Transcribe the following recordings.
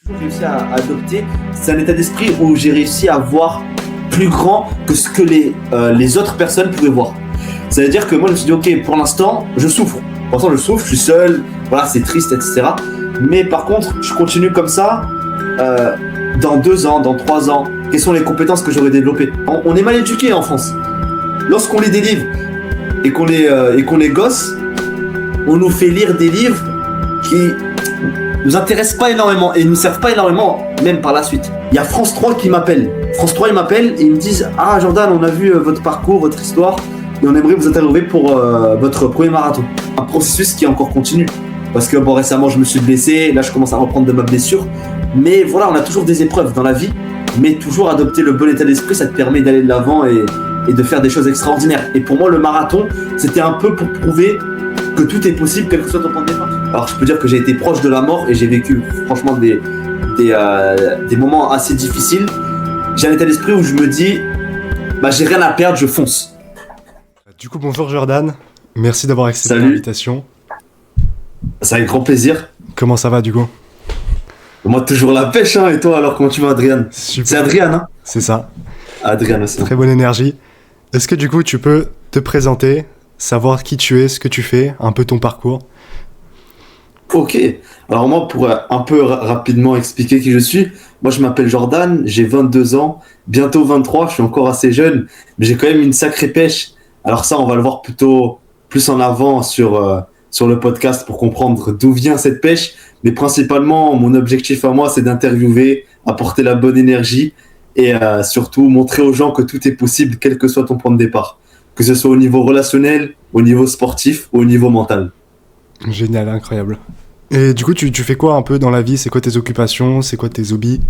J'ai réussi à adopter, c'est un état d'esprit où j'ai réussi à voir plus grand que ce que les autres personnes pouvaient voir. C'est-à-dire que moi je me suis dit ok, pour l'instant je souffre, je suis seul, voilà, c'est triste, etc. Mais par contre je continue comme ça, dans 2 ans, dans 3 ans, quelles sont les compétences que j'aurais développées? On est mal éduqués en France. Lorsqu'on lit des livres et qu'on les gosse, on nous fait lire des livres qui nous intéressent pas énormément et nous servent pas énormément, même par la suite. Il y a France 3 qui m'appelle. France 3 ils m'appellent et ils me disent ah Jordan, on a vu votre parcours, votre histoire et on aimerait vous interviewer pour votre premier marathon. Un processus qui est encore continu parce que bon, récemment je me suis blessé, là je commence à reprendre de ma blessure. Mais voilà, on a toujours des épreuves dans la vie, mais toujours adopter le bon état d'esprit, ça te permet d'aller de l'avant et de faire des choses extraordinaires. Et pour moi le marathon, c'était un peu pour prouver que tout est possible, quel que soit ton point de départ. Alors je peux dire que j'ai été proche de la mort et j'ai vécu franchement des moments assez difficiles. J'ai un état d'esprit où je me dis, bah j'ai rien à perdre, je fonce. Du coup, bonjour Jordan, merci d'avoir accepté l'invitation. C'est avec grand plaisir. Comment ça va du coup? Moi toujours la pêche, hein, et toi alors comment tu vas Adrien? Super. C'est Adrien, hein? C'est ça. Adrien aussi. Très bonne énergie. Est-ce que du coup tu peux te présenter, savoir qui tu es, ce que tu fais, un peu ton parcours? Ok, alors moi pour un peu rapidement expliquer qui je suis, moi je m'appelle Jordan, j'ai 22 ans, bientôt 23, je suis encore assez jeune, mais j'ai quand même une sacrée pêche. Alors ça on va le voir plutôt plus en avant sur le podcast pour comprendre d'où vient cette pêche, mais principalement mon objectif à moi c'est d'interviewer, apporter la bonne énergie et surtout montrer aux gens que tout est possible quel que soit ton point de départ, que ce soit au niveau relationnel, au niveau sportif ou au niveau mental. Génial, incroyable. Et du coup, tu fais quoi un peu dans la vie? C'est quoi tes occupations? C'est quoi tes hobbies?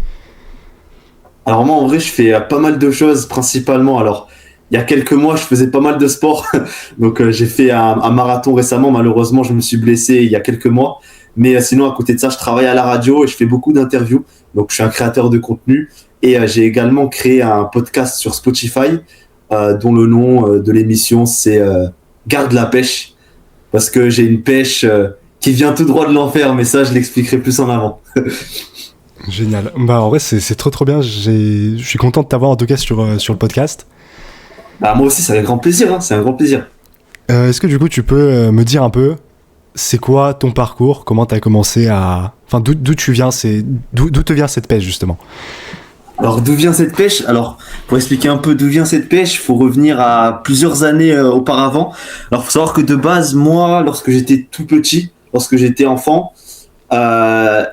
Alors moi, en vrai, je fais pas mal de choses, principalement. Alors, il y a quelques mois, je faisais pas mal de sport. Donc, j'ai fait un marathon récemment. Malheureusement, je me suis blessé il y a quelques mois. Mais sinon, à côté de ça, je travaille à la radio et je fais beaucoup d'interviews. Donc, je suis un créateur de contenu. Et j'ai également créé un podcast sur Spotify, dont le nom de l'émission, c'est Garde la pêche. Parce que j'ai une pêche qui vient tout droit de l'enfer, mais ça, je l'expliquerai plus en avant. Génial. Bah, en vrai, c'est trop bien. Je suis content de t'avoir, en tout cas, sur le podcast. Bah, moi aussi, c'est avec grand plaisir. Hein. C'est un grand plaisir. Est-ce que, du coup, tu peux me dire un peu, c'est quoi ton parcours? Comment tu as commencé à... Enfin, d'où tu viens? D'où te vient cette pêche, justement? Alors, d'où vient cette pêche? Alors, pour expliquer un peu d'où vient cette pêche, il faut revenir à plusieurs années auparavant. Alors, il faut savoir que de base, moi, lorsque j'étais tout petit, lorsque j'étais enfant,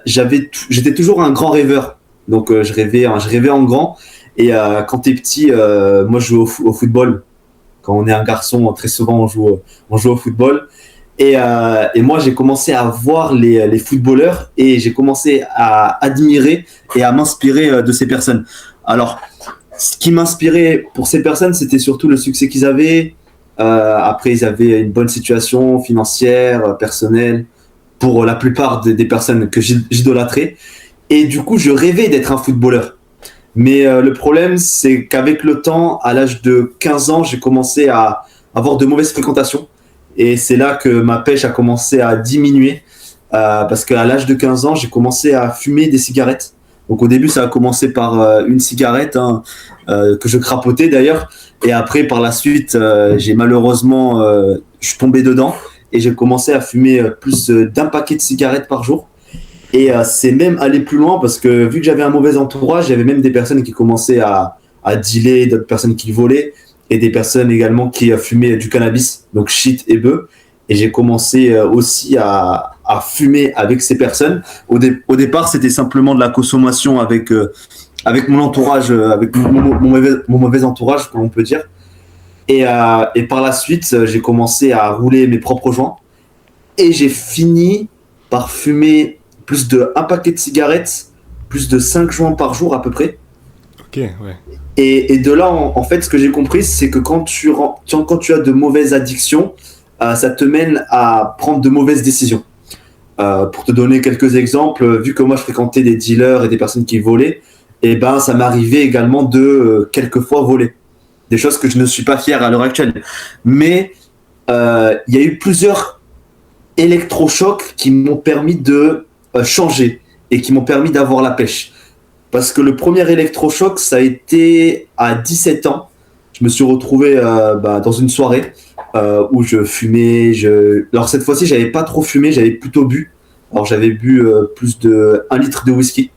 j'étais toujours un grand rêveur. Donc, je rêvais en grand. Et quand t'es petit, moi, je joue au football. Quand on est un garçon, très souvent, on joue au football. Et moi, j'ai commencé à voir les footballeurs et j'ai commencé à admirer et à m'inspirer de ces personnes. Alors, ce qui m'inspirait pour ces personnes, c'était surtout le succès qu'ils avaient. Après, ils avaient une bonne situation financière, personnelle, pour la plupart des personnes que j'idolâtrais. Et du coup, je rêvais d'être un footballeur. Mais le problème, c'est qu'avec le temps, à l'âge de 15 ans, j'ai commencé à avoir de mauvaises fréquentations. Et c'est là que ma pêche a commencé à diminuer. Parce qu'à l'âge de 15 ans, j'ai commencé à fumer des cigarettes. Donc au début, ça a commencé par une cigarette que je crapotais d'ailleurs. Et après, par la suite, j'ai malheureusement, je suis tombé dedans et j'ai commencé à fumer plus d'un paquet de cigarettes par jour. Et c'est même allé plus loin parce que vu que j'avais un mauvais entourage, il y avait même des personnes qui commençaient à dealer, d'autres personnes qui volaient et des personnes également qui fumaient du cannabis, donc shit et bœuf. Et j'ai commencé aussi à fumer avec ces personnes. Au départ, c'était simplement de la consommation avec mon entourage, avec mon mauvais entourage, comme on peut dire. Et par la suite, j'ai commencé à rouler mes propres joints. Et j'ai fini par fumer plus de un paquet de cigarettes, plus de 5 joints par jour à peu près. Ok, ouais. Et de là, en fait, ce que j'ai compris, c'est que quand tu as de mauvaises addictions, ça te mène à prendre de mauvaises décisions. Pour te donner quelques exemples, vu que moi je fréquentais des dealers et des personnes qui volaient, et ben ça m'arrivait également de quelquefois voler. Des choses que je ne suis pas fier à l'heure actuelle. Mais il y a eu plusieurs électrochocs qui m'ont permis de changer et qui m'ont permis d'avoir la pêche. Parce que le premier électrochoc, ça a été à 17 ans. Je me suis retrouvé dans une soirée où je fumais. Alors cette fois-ci, j'avais pas trop fumé, j'avais plutôt bu. Alors j'avais bu plus de 1 litre de whisky.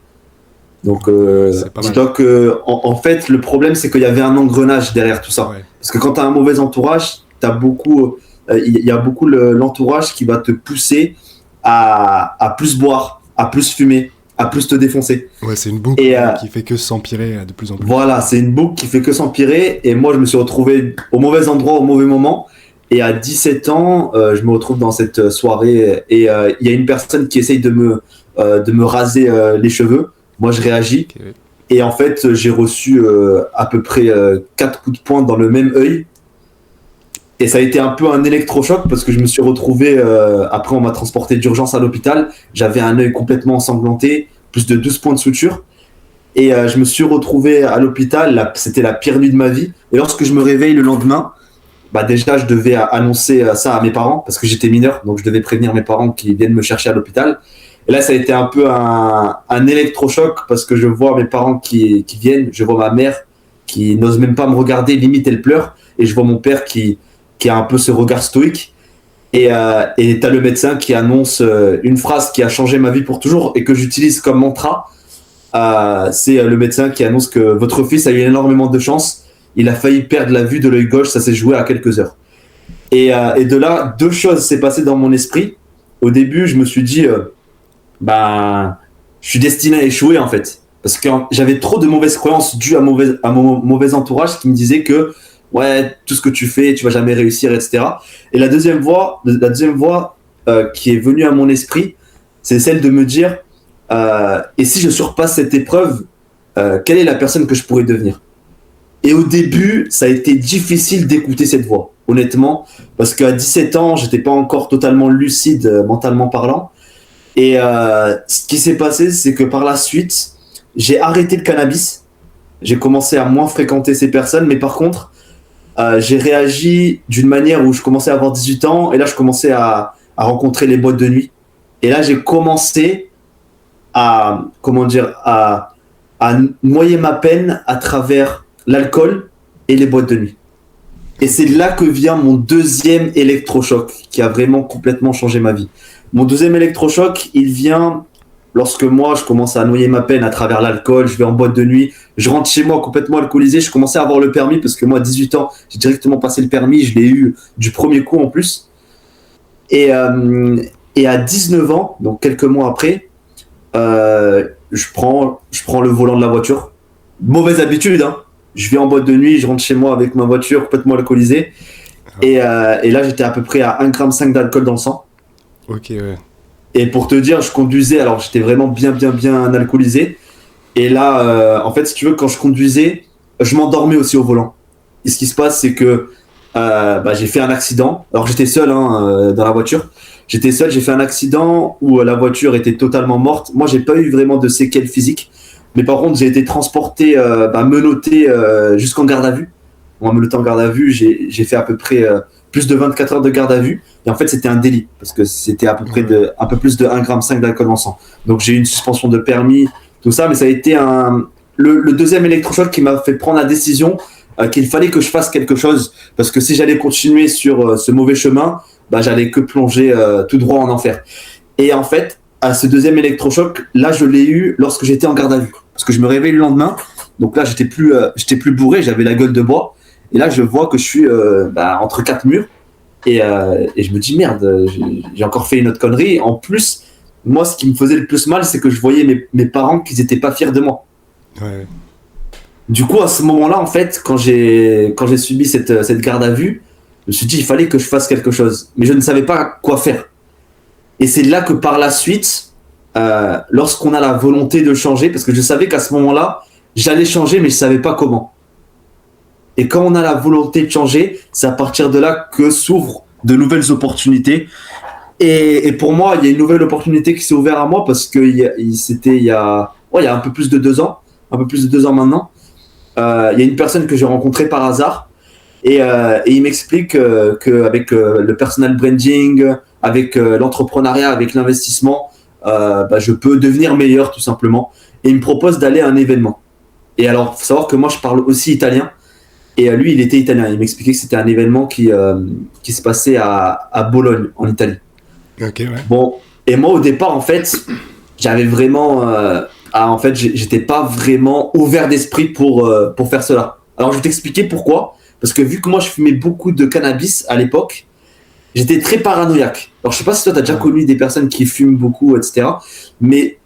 Donc dis-toi que en fait, le problème, c'est qu'il y avait un engrenage derrière tout ça. Ouais. Parce que quand tu as un mauvais entourage, il y a beaucoup l'entourage qui va te pousser à plus boire, à plus fumer, à plus te défoncer. Ouais, c'est une boucle qui fait que s'empirer de plus en plus. Voilà, c'est une boucle qui fait que s'empirer. Et moi, je me suis retrouvé au mauvais endroit, au mauvais moment. Et à 17 ans, je me retrouve dans cette soirée et il y a une personne qui essaye de me raser les cheveux. Moi, je réagis. Okay. Et en fait, j'ai reçu à peu près 4 coups de poing dans le même œil. Et ça a été un peu un électrochoc parce que je me suis retrouvé, après on m'a transporté d'urgence à l'hôpital, j'avais un œil complètement ensanglanté, plus de 12 points de suture. Et je me suis retrouvé à l'hôpital, c'était la pire nuit de ma vie. Et lorsque je me réveille le lendemain, déjà je devais annoncer ça à mes parents parce que j'étais mineur, donc je devais prévenir mes parents qui viennent me chercher à l'hôpital. Et là, ça a été un peu un électrochoc parce que je vois mes parents qui viennent, je vois ma mère qui n'ose même pas me regarder, limite elle pleure, et je vois mon père qui a un peu ce regard stoïque. Et t'as le médecin qui annonce une phrase qui a changé ma vie pour toujours et que j'utilise comme mantra. C'est le médecin qui annonce que votre fils a eu énormément de chance. Il a failli perdre la vue de l'œil gauche, ça s'est joué à quelques heures. Et de là, 2 choses s'est passées dans mon esprit. Au début, je me suis dit, je suis destiné à échouer en fait. Parce que j'avais trop de mauvaises croyances dues à mon mauvais entourage qui me disait que ouais, tout ce que tu fais, tu vas jamais réussir, etc. Et la deuxième voix qui est venue à mon esprit, c'est celle de me dire et si je surpasse cette épreuve, quelle est la personne que je pourrais devenir? Et au début, ça a été difficile d'écouter cette voix, honnêtement, parce qu'à 17 ans, j'étais pas encore totalement lucide mentalement parlant. Et ce qui s'est passé, c'est que par la suite, j'ai arrêté le cannabis. J'ai commencé à moins fréquenter ces personnes, mais par contre, j'ai réagi d'une manière où je commençais à avoir 18 ans, et là, je commençais à rencontrer les boîtes de nuit. Et là, j'ai commencé à noyer ma peine à travers l'alcool et les boîtes de nuit. Et c'est là que vient mon deuxième électrochoc qui a vraiment complètement changé ma vie. Mon deuxième électrochoc, il vient lorsque moi, je commence à noyer ma peine à travers l'alcool, je vais en boîte de nuit, je rentre chez moi complètement alcoolisé, je commençais à avoir le permis parce que moi, à 18 ans, j'ai directement passé le permis, je l'ai eu du premier coup en plus. Et à 19 ans, donc quelques mois après, je prends le volant de la voiture. Mauvaise habitude, hein. Je vais en boîte de nuit, je rentre chez moi avec ma voiture complètement alcoolisée. Et là, j'étais à peu près à 1,5 g d'alcool dans le sang. Ok, ouais. Et pour te dire, je conduisais, alors j'étais vraiment bien alcoolisé. Et là, en fait, si tu veux, quand je conduisais, je m'endormais aussi au volant. Et ce qui se passe, c'est que j'ai fait un accident. Alors j'étais seul dans la voiture. J'étais seul, j'ai fait un accident où la voiture était totalement morte. Moi, j'ai pas eu vraiment de séquelles physiques. Mais par contre, j'ai été transporté, menotté jusqu'en garde à vue. Bon, menotté en garde à vue, j'ai fait à peu près plus de 24 heures de garde à vue. Et en fait, c'était un délit parce que c'était à peu près un peu plus de 1,5 g d'alcool en sang. Donc, j'ai eu une suspension de permis, tout ça. Mais ça a été le deuxième électrochoc qui m'a fait prendre la décision qu'il fallait que je fasse quelque chose. Parce que si j'allais continuer sur ce mauvais chemin, j'allais que plonger tout droit en enfer. Et en fait, à ce deuxième électrochoc, là, je l'ai eu lorsque j'étais en garde à vue. Parce que je me réveille le lendemain. Donc là, j'étais plus bourré, j'avais la gueule de bois. Et là, je vois que je suis entre 4 murs. Et je me dis, merde, j'ai encore fait une autre connerie. En plus, moi, ce qui me faisait le plus mal, c'est que je voyais mes parents qu'ils n'étaient pas fiers de moi. Ouais. Du coup, à ce moment-là, en fait, quand j'ai subi cette garde à vue, je me suis dit, il fallait que je fasse quelque chose. Mais je ne savais pas quoi faire. Et c'est là que par la suite, lorsqu'on a la volonté de changer, parce que je savais qu'à ce moment-là, j'allais changer, mais je ne savais pas comment. Et quand on a la volonté de changer, c'est à partir de là que s'ouvrent de nouvelles opportunités. Et pour moi, il y a une nouvelle opportunité qui s'est ouverte à moi parce que c'était il y a un peu plus de 2 ans, maintenant. Il y a une personne que j'ai rencontrée par hasard et il m'explique qu'avec le personal branding, avec l'entrepreneuriat, avec l'investissement, je peux devenir meilleur tout simplement. Et il me propose d'aller à un événement. Et alors, faut savoir que moi, je parle aussi italien. Et lui, il était italien. Il m'expliquait que c'était un événement qui se passait à Bologne, en Italie. Ok, ouais. Bon, et moi, au départ, en fait, j'avais vraiment... en fait, j'étais pas vraiment ouvert d'esprit pour faire cela. Alors, je vais t'expliquer pourquoi. Parce que vu que moi, je fumais beaucoup de cannabis à l'époque, j'étais très paranoïaque. Alors, je sais pas si toi, tu as déjà connu des personnes qui fument beaucoup, etc. Mais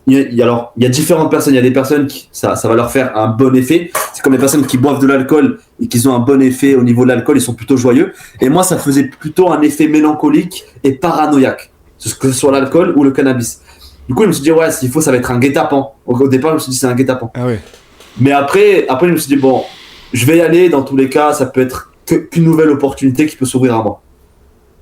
il y a différentes personnes. Il y a des personnes qui ça va leur faire un bon effet. C'est comme les personnes qui boivent de l'alcool et qui ont un bon effet au niveau de l'alcool, ils sont plutôt joyeux. Et moi, ça faisait plutôt un effet mélancolique et paranoïaque, que ce soit l'alcool ou le cannabis. Du coup, je me suis dit, ouais, s'il faut, ça va être un guet-apens. Au départ, je me suis dit, c'est un guet-apens. Ah ouais. Mais après, je me suis dit, bon, je vais y aller. Dans tous les cas, ça peut être qu'une nouvelle opportunité qui peut s'ouvrir à moi.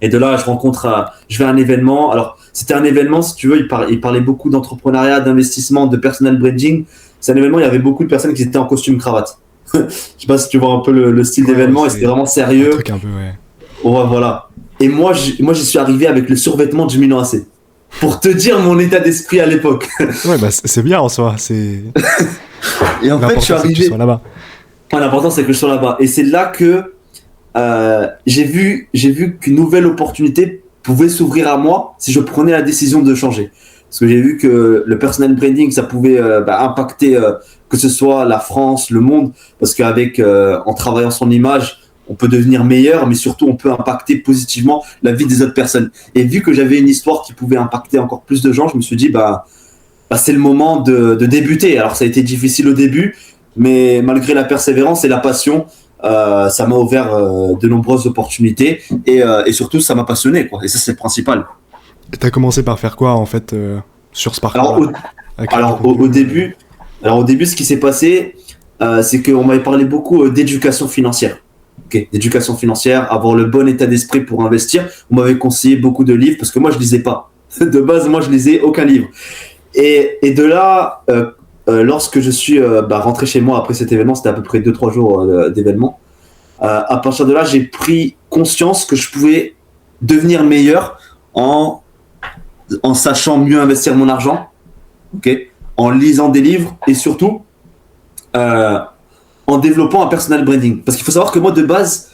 Et de là, je vais à un événement. Alors, c'était un événement, si tu veux, il parlait beaucoup d'entrepreneuriat, d'investissement, de personal branding. C'est un événement, il y avait beaucoup de personnes qui étaient en costume cravate. Je sais pas si tu vois un peu le style d'événement, et c'était vraiment sérieux. Un truc un peu, ouais. Ouais, voilà. Et moi, j'y suis arrivé avec le survêtement de Milan AC. Pour te dire mon état d'esprit à l'époque. Ouais, bah c'est bien en soi. Et en fait, je suis arrivé. Que tu sois là-bas. Ouais, l'important, c'est que je sois là-bas. Et c'est là que j'ai vu qu'une nouvelle opportunité pouvait s'ouvrir à moi si je prenais la décision de changer. Parce que j'ai vu que le personal branding, ça pouvait impacter que ce soit la France, le monde, parce qu'avec en travaillant son image, on peut devenir meilleur, mais surtout on peut impacter positivement la vie des autres personnes. Et vu que j'avais une histoire qui pouvait impacter encore plus de gens, je me suis dit c'est le moment de débuter. Alors ça a été difficile au début, mais malgré la persévérance et la passion, ça m'a ouvert de nombreuses opportunités et surtout ça m'a passionné, quoi. Et ça, c'est le principal. Et t'as commencé par faire quoi en fait sur ce parcours? Au début, ce qui s'est passé, c'est qu'on m'avait parlé beaucoup d'éducation financière. Okay. D'éducation financière, avoir le bon état d'esprit pour investir. On m'avait conseillé beaucoup de livres parce que moi je lisais pas. De base, moi je lisais aucun livre. Et de là, lorsque je suis rentré chez moi après cet événement, c'était à peu près 2-3 jours d'événement. À partir de là, j'ai pris conscience que je pouvais devenir meilleur en sachant mieux investir mon argent, okay, en lisant des livres et surtout en développant un personal branding. Parce qu'il faut savoir que moi, de base,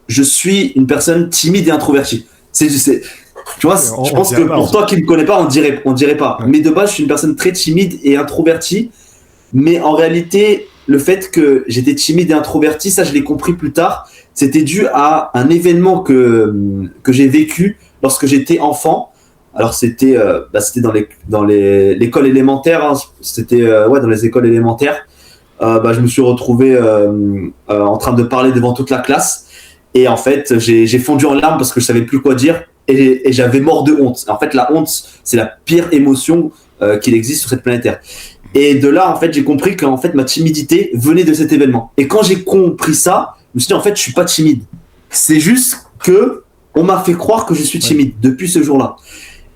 je suis une personne timide et introvertie. Tu vois, je pense que pour toi qui ne me connais pas, on dirait pas. Ouais. Mais de base, je suis une personne très timide et introvertie. Mais en réalité, le fait que j'étais timide et introverti, ça, je l'ai compris plus tard. C'était dû à un événement que j'ai vécu lorsque j'étais enfant. Alors, c'était dans l'école élémentaire. Hein. C'était dans les écoles élémentaires. Je me suis retrouvé en train de parler devant toute la classe. Et en fait, j'ai fondu en larmes parce que je savais plus quoi dire. Et j'avais mort de honte. En fait, la honte, c'est la pire émotion qu'il existe sur cette planète Terre. Et de là, en fait, j'ai compris qu'en fait, ma timidité venait de cet événement. Et quand j'ai compris ça, je me suis dit, en fait, je suis pas timide. C'est juste que on m'a fait croire que je suis timide depuis ce jour-là.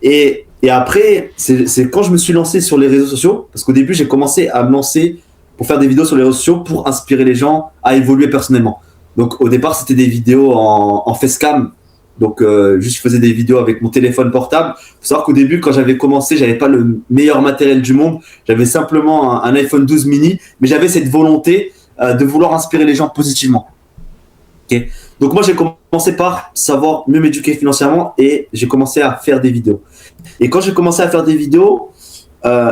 Et après, c'est quand je me suis lancé sur les réseaux sociaux, parce qu'au début, j'ai commencé à me lancer pour faire des vidéos sur les réseaux sociaux pour inspirer les gens à évoluer personnellement. Donc, au départ, c'était des vidéos en facecam. Donc, juste je faisais des vidéos avec mon téléphone portable. Il faut savoir qu'au début, quand j'avais commencé, j'avais pas le meilleur matériel du monde. J'avais simplement un iPhone 12 mini, mais j'avais cette volonté de vouloir inspirer les gens positivement. Okay. Donc, moi, j'ai commencé par savoir mieux m'éduquer financièrement et j'ai commencé à faire des vidéos. Et quand j'ai commencé à faire des vidéos,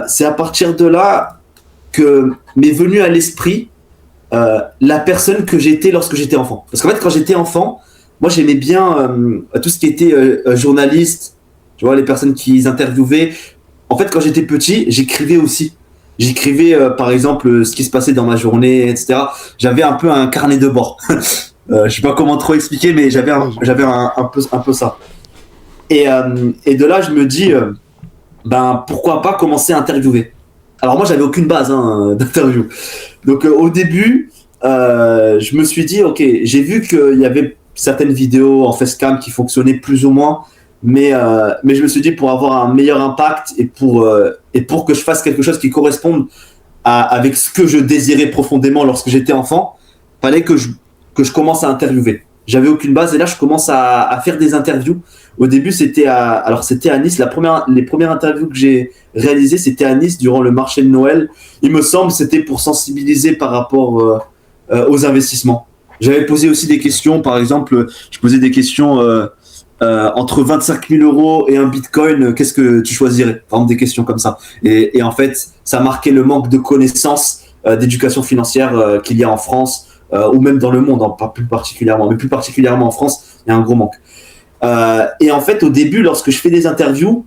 c'est à partir de là que m'est venue à l'esprit la personne que j'étais lorsque j'étais enfant. Parce qu'en fait, quand j'étais enfant, moi, j'aimais bien tout ce qui était journaliste, tu vois, les personnes qui interviewaient. En fait, quand j'étais petit, j'écrivais aussi. J'écrivais, par exemple, ce qui se passait dans ma journée, etc. J'avais un peu un carnet de bord. Je sais pas comment trop expliquer, mais j'avais un peu ça. Et de là, je me dis, pourquoi pas commencer à interviewer. Alors moi, j'avais aucune base d'interview. Donc au début, je me suis dit, ok, j'ai vu qu'il y avait certaines vidéos en facecam qui fonctionnaient plus ou moins, mais je me suis dit, pour avoir un meilleur impact et pour que je fasse quelque chose qui corresponde avec ce que je désirais profondément lorsque j'étais enfant, fallait que je commence à interviewer. J'avais aucune base et là je commence à faire des interviews Au début, c'était à Nice. Les premières interviews que j'ai réalisées, c'était à Nice durant le marché de Noël. Il me semble que c'était pour sensibiliser par rapport aux investissements. J'avais posé aussi des questions, par exemple, je posais des questions entre 25 000 euros et un bitcoin, qu'est-ce que tu choisirais? Par exemple, des questions comme ça. Et en fait, ça marquait le manque de connaissances d'éducation financière qu'il y a en France ou même dans le monde, pas plus particulièrement, mais plus particulièrement en France, il y a un gros manque. Et en fait, au début, lorsque je fais des interviews,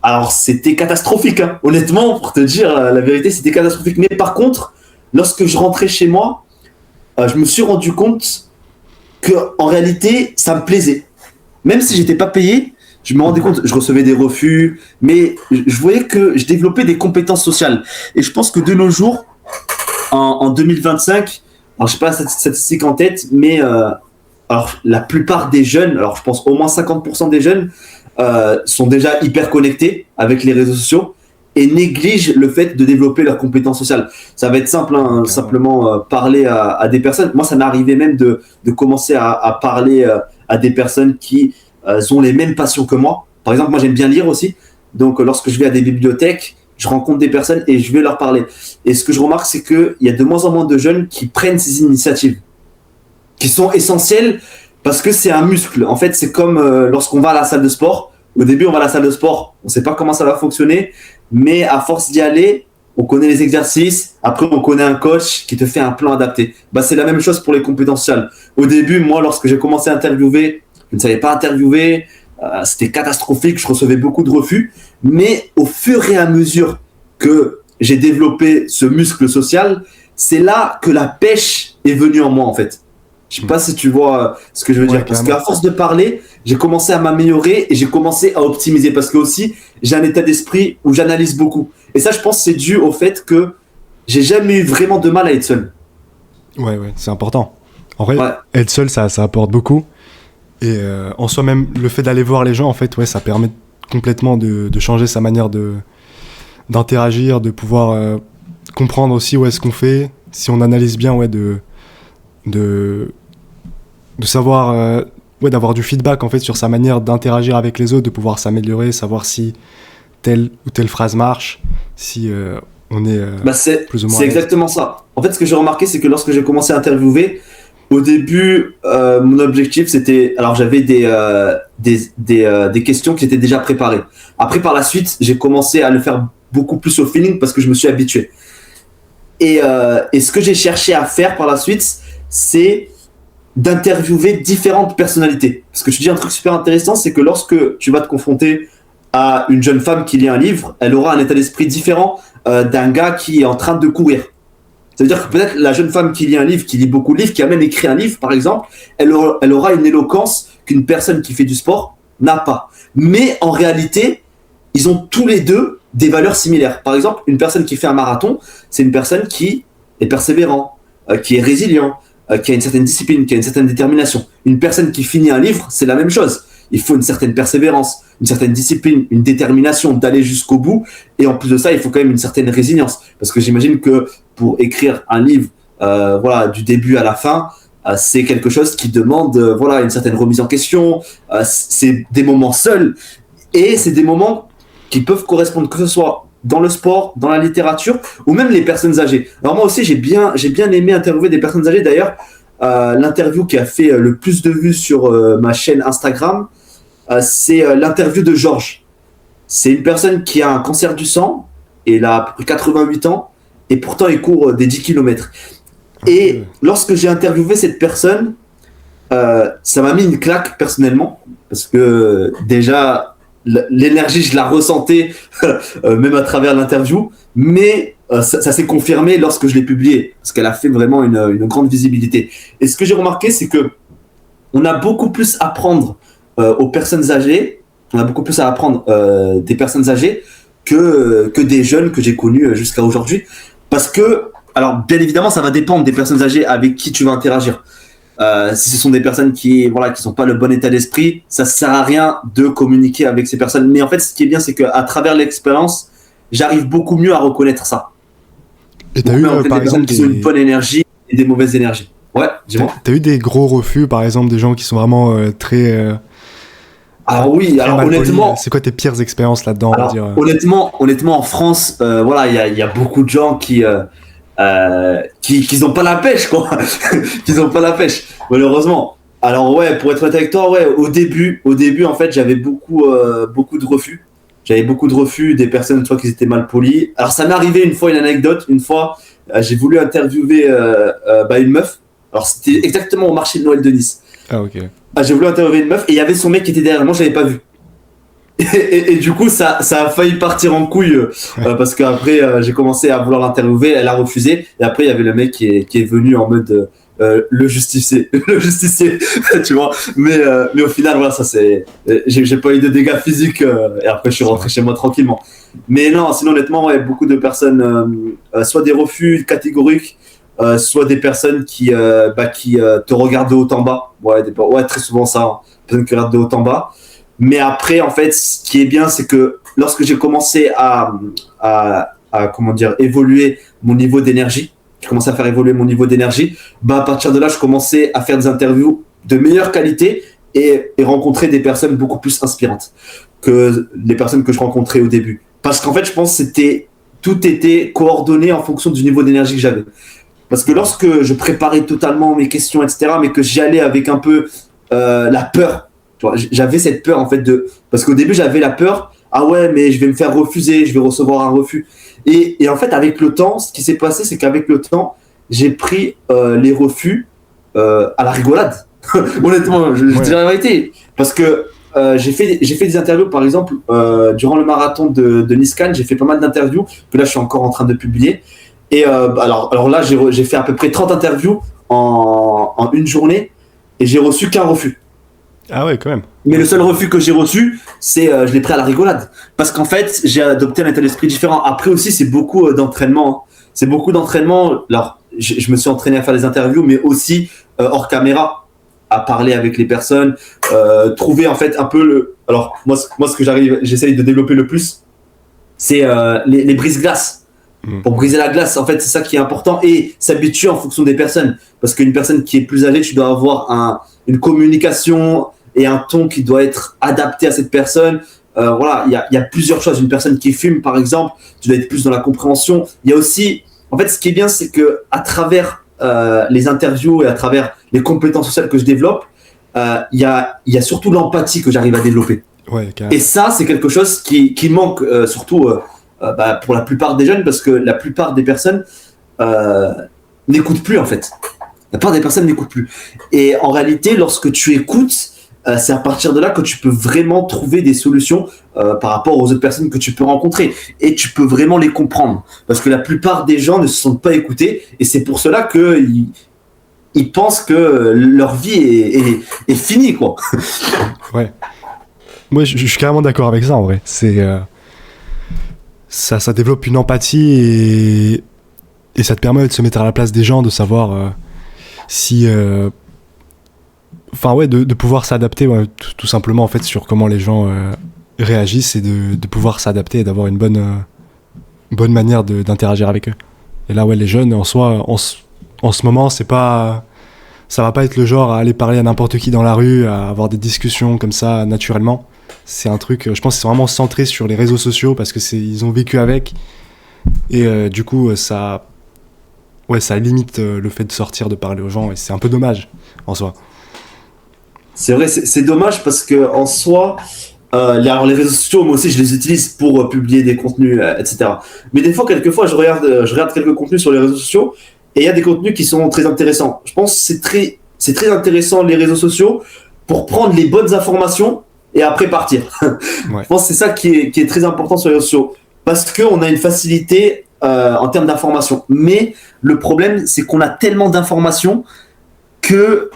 alors c'était catastrophique, hein. Honnêtement, pour te dire la vérité, c'était catastrophique. Mais par contre, lorsque je rentrais chez moi, je me suis rendu compte que en réalité, ça me plaisait. Même si j'étais pas payé, je me rendais compte, je recevais des refus, mais je voyais que je développais des compétences sociales. Et je pense que de nos jours, en 2025, alors je sais pas la statistique en tête, mais alors la plupart des jeunes, alors je pense au moins 50% des jeunes, sont déjà hyper connectés avec les réseaux sociaux et négligent le fait de développer leurs compétences sociales. Ça va être simple, hein, simplement parler à des personnes. Moi, ça m'est arrivé même de commencer à parler à des personnes qui ont les mêmes passions que moi. Par exemple, moi, j'aime bien lire aussi. Donc, lorsque je vais à des bibliothèques, je rencontre des personnes et je vais leur parler. Et ce que je remarque, c'est qu'il y a de moins en moins de jeunes qui prennent ces initiatives, qui sont essentielles parce que c'est un muscle. En fait, c'est comme lorsqu'on va à la salle de sport. Au début, on va à la salle de sport, on ne sait pas comment ça va fonctionner, mais à force d'y aller, on connaît les exercices. Après, on connaît un coach qui te fait un plan adapté. Bah, c'est la même chose pour les compétences sociales. Au début, moi, lorsque j'ai commencé à interviewer, je ne savais pas interviewer. C'était catastrophique, je recevais beaucoup de refus. Mais au fur et à mesure que j'ai développé ce muscle social, c'est là que la pêche est venue en moi, en fait. Je sais pas si tu vois ce que je veux dire. Parce qu'à force de parler, j'ai commencé à m'améliorer et j'ai commencé à optimiser. Parce que aussi, j'ai un état d'esprit où j'analyse beaucoup. Et ça, je pense que c'est dû au fait que j'ai jamais eu vraiment de mal à être seul. Ouais, c'est important. En vrai, être seul, ça apporte beaucoup. Et en soi, même le fait d'aller voir les gens, en fait, ça permet complètement de changer sa manière d'interagir, de pouvoir comprendre aussi ce qu'on fait. Si on analyse bien, de savoir d'avoir du feedback en fait sur sa manière d'interagir avec les autres, de pouvoir s'améliorer, savoir si telle ou telle phrase marche, si on est plus ou moins c'est exactement ça. En fait, ce que j'ai remarqué, c'est que lorsque j'ai commencé à interviewer, au début, mon objectif, c'était... Alors, j'avais des questions qui étaient déjà préparées. Après, par la suite, j'ai commencé à le faire beaucoup plus au feeling parce que je me suis habitué. Et ce que j'ai cherché à faire par la suite, c'est d'interviewer différentes personnalités. Parce que je te dis un truc super intéressant, c'est que lorsque tu vas te confronter à une jeune femme qui lit un livre, elle aura un état d'esprit différent d'un gars qui est en train de courir. Ça veut dire que peut-être la jeune femme qui lit un livre, qui lit beaucoup de livres, qui a même écrit un livre par exemple, elle aura une éloquence qu'une personne qui fait du sport n'a pas. Mais en réalité, ils ont tous les deux des valeurs similaires. Par exemple, une personne qui fait un marathon, c'est une personne qui est persévérant, qui est résilient, qui a une certaine discipline, qui a une certaine détermination. Une personne qui finit un livre, c'est la même chose. Il faut une certaine persévérance, une certaine discipline, une détermination d'aller jusqu'au bout. Et en plus de ça, il faut quand même une certaine résilience. Parce que j'imagine que pour écrire un livre, du début à la fin, c'est quelque chose qui demande une certaine remise en question. C'est des moments seuls. Et c'est des moments qui peuvent correspondre, que ce soit dans le sport, dans la littérature, ou même les personnes âgées. Alors moi aussi, j'ai bien aimé interviewer des personnes âgées. D'ailleurs, l'interview qui a fait le plus de vues sur ma chaîne Instagram, c'est l'interview de Georges. C'est une personne qui a un cancer du sang, et il a à peu près 88 ans, et pourtant il court des 10 km. Et lorsque j'ai interviewé cette personne, ça m'a mis une claque personnellement, parce que déjà, l'énergie, je la ressentais même à travers l'interview, mais ça s'est confirmé lorsque je l'ai publié, parce qu'elle a fait vraiment une grande visibilité. Et ce que j'ai remarqué, c'est que on a beaucoup plus à apprendre aux personnes âgées, on a beaucoup plus à apprendre des personnes âgées que des jeunes que j'ai connus jusqu'à aujourd'hui. Parce que, alors bien évidemment, ça va dépendre des personnes âgées avec qui tu vas interagir. Si ce sont des personnes qui sont pas le bon état d'esprit, ça sert à rien de communiquer avec ces personnes. Mais en fait, ce qui est bien, c'est qu'à travers l'expérience, j'arrive beaucoup mieux à reconnaître ça. Et t'as eu, par exemple, qui ont une bonne énergie et des mauvaises énergies. Ouais, dis-moi. T'as eu des gros refus, par exemple, des gens qui sont vraiment très Alors oui, alors honnêtement, c'est quoi tes pires expériences là-dedans, on va dire honnêtement, en France, voilà, il y a beaucoup de gens qui ont pas la pêche, quoi. Qu'ils ont pas la pêche, malheureusement. Alors ouais, pour être honnête avec toi, ouais, au début, en fait, j'avais beaucoup de refus. J'avais beaucoup de refus des personnes, soit qui étaient mal polies. Alors ça m'est arrivé une fois, une anecdote. Une fois, j'ai voulu interviewer une meuf. Alors c'était exactement au marché de Noël de Nice. Ah ok. J'ai voulu interviewer une meuf et il y avait son mec qui était derrière moi, je l'avais pas vu. Et du coup, ça a failli partir en couille parce qu'après, j'ai commencé à vouloir l'interviewer, elle a refusé. Et après, il y avait le mec qui est venu en mode le justicier, le justicier, tu vois. Mais au final, voilà, ça c'est. J'ai pas eu de dégâts physiques et après, je suis rentré chez moi tranquillement. Mais non, sinon, honnêtement, ouais, beaucoup de personnes, soit des refus catégoriques, soit des personnes qui te regardent de haut en bas. Ouais, très souvent ça. Hein. Personnes qui regardent de haut en bas. Mais après, en fait, ce qui est bien, c'est que lorsque j'ai commencé à comment dire, évoluer mon niveau d'énergie, j'ai commencé à faire évoluer mon niveau d'énergie, à partir de là, je commençais à faire des interviews de meilleure qualité et rencontrer des personnes beaucoup plus inspirantes que les personnes que je rencontrais au début. Parce qu'en fait, je pense que tout était coordonné en fonction du niveau d'énergie que j'avais. Parce que lorsque je préparais totalement mes questions, etc., mais que j'y allais avec un peu la peur, j'avais cette peur en fait parce qu'au début j'avais la peur, ah ouais mais je vais me faire refuser, je vais recevoir un refus et en fait avec le temps ce qui s'est passé c'est qu'avec le temps j'ai pris les refus à la rigolade. Honnêtement je dirais la vérité parce que j'ai fait des interviews par exemple durant le marathon de Nice-Cannes, j'ai fait pas mal d'interviews que là je suis encore en train de publier et alors là j'ai fait à peu près 30 interviews en une journée et j'ai reçu qu'un refus. Ah ouais, quand même. Mais le seul refus que j'ai reçu, c'est je l'ai pris à la rigolade. Parce qu'en fait, j'ai adopté un état d'esprit différent. Après aussi, c'est beaucoup d'entraînement. Hein. C'est beaucoup d'entraînement. Alors, je me suis entraîné à faire des interviews, mais aussi hors caméra, à parler avec les personnes, trouver en fait un peu le. Alors, moi ce que j'essaye de développer le plus, c'est les brises-glaces. Pour briser la glace, en fait, c'est ça qui est important et s'habituer en fonction des personnes. Parce qu'une personne qui est plus âgée, tu dois avoir une communication et un ton qui doit être adapté à cette personne. Voilà, il y a plusieurs choses. Une personne qui fume, par exemple, tu dois être plus dans la compréhension. Il y a aussi, en fait, ce qui est bien, c'est que à travers les interviews et à travers les compétences sociales que je développe, il y a surtout l'empathie que j'arrive à développer. Ouais, et ça, c'est quelque chose qui manque surtout pour la plupart des jeunes, parce que la plupart des personnes n'écoutent plus en fait. La plupart des personnes n'écoutent plus. Et en réalité, lorsque tu écoutes, c'est à partir de là que tu peux vraiment trouver des solutions par rapport aux autres personnes que tu peux rencontrer. Et tu peux vraiment les comprendre. Parce que la plupart des gens ne se sentent pas écoutés. Et c'est pour cela qu'ils pensent que leur vie est finie, quoi. Ouais. Moi, je suis carrément d'accord avec ça, en vrai. Ça développe une empathie et ça te permet de se mettre à la place des gens, de savoir si... Enfin ouais, de pouvoir s'adapter tout simplement en fait sur comment les gens réagissent et de pouvoir s'adapter et d'avoir une bonne manière d'interagir avec eux. Et là ouais, les jeunes en soi, en ce moment, ça va pas être le genre à aller parler à n'importe qui dans la rue, à avoir des discussions comme ça naturellement. C'est un truc, je pense, c'est vraiment centré sur les réseaux sociaux parce que ils ont vécu avec et du coup ça limite le fait de sortir, de parler aux gens et c'est un peu dommage en soi. C'est vrai, c'est dommage parce que en soi, alors les réseaux sociaux, moi aussi, je les utilise pour publier des contenus, etc. Mais des fois, quelquefois, je regarde quelques contenus sur les réseaux sociaux et il y a des contenus qui sont très intéressants. Je pense que c'est très intéressant les réseaux sociaux pour prendre les bonnes informations et après partir. Ouais. Je pense que c'est ça qui est très important sur les réseaux sociaux parce qu'on a une facilité en termes d'information. Mais le problème, c'est qu'on a tellement d'informations que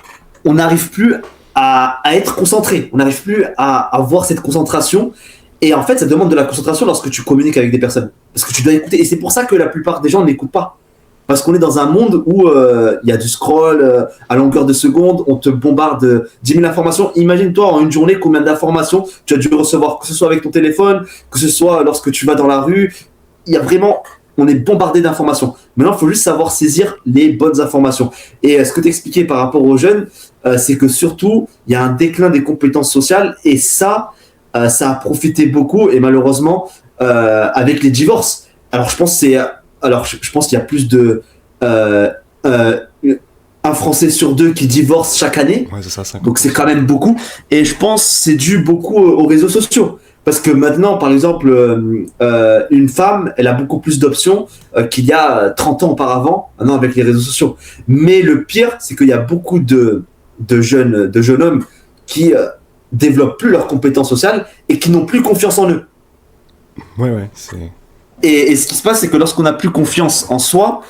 on n'arrive plus à être concentré. On n'arrive plus à avoir cette concentration. Et en fait, ça demande de la concentration lorsque tu communiques avec des personnes. Parce que tu dois écouter. Et c'est pour ça que la plupart des gens n'écoutent pas. Parce qu'on est dans un monde où y a du scroll à longueur de seconde, on te bombarde 10 000 informations. Imagine-toi en une journée combien d'informations tu as dû recevoir, que ce soit avec ton téléphone, que ce soit lorsque tu vas dans la rue. Il y a vraiment... On est bombardé d'informations. Maintenant, il faut juste savoir saisir les bonnes informations. Et ce que tu expliquais par rapport aux jeunes, c'est que surtout, il y a un déclin des compétences sociales et ça a profité beaucoup et malheureusement, avec les divorces. Alors, je pense qu'il y a plus de un Français sur deux qui divorce chaque année. Ouais, c'est ça, 50%. Donc, c'est quand même beaucoup. Et je pense que c'est dû beaucoup aux réseaux sociaux. Parce que maintenant, par exemple, une femme, elle a beaucoup plus d'options qu'il y a 30 ans auparavant, maintenant avec les réseaux sociaux. Mais le pire, c'est qu'il y a beaucoup de jeunes hommes qui développent plus leurs compétences sociales et qui n'ont plus confiance en eux. Ouais, c'est... Et ce qui se passe, c'est que lorsqu'on n'a plus confiance en soi,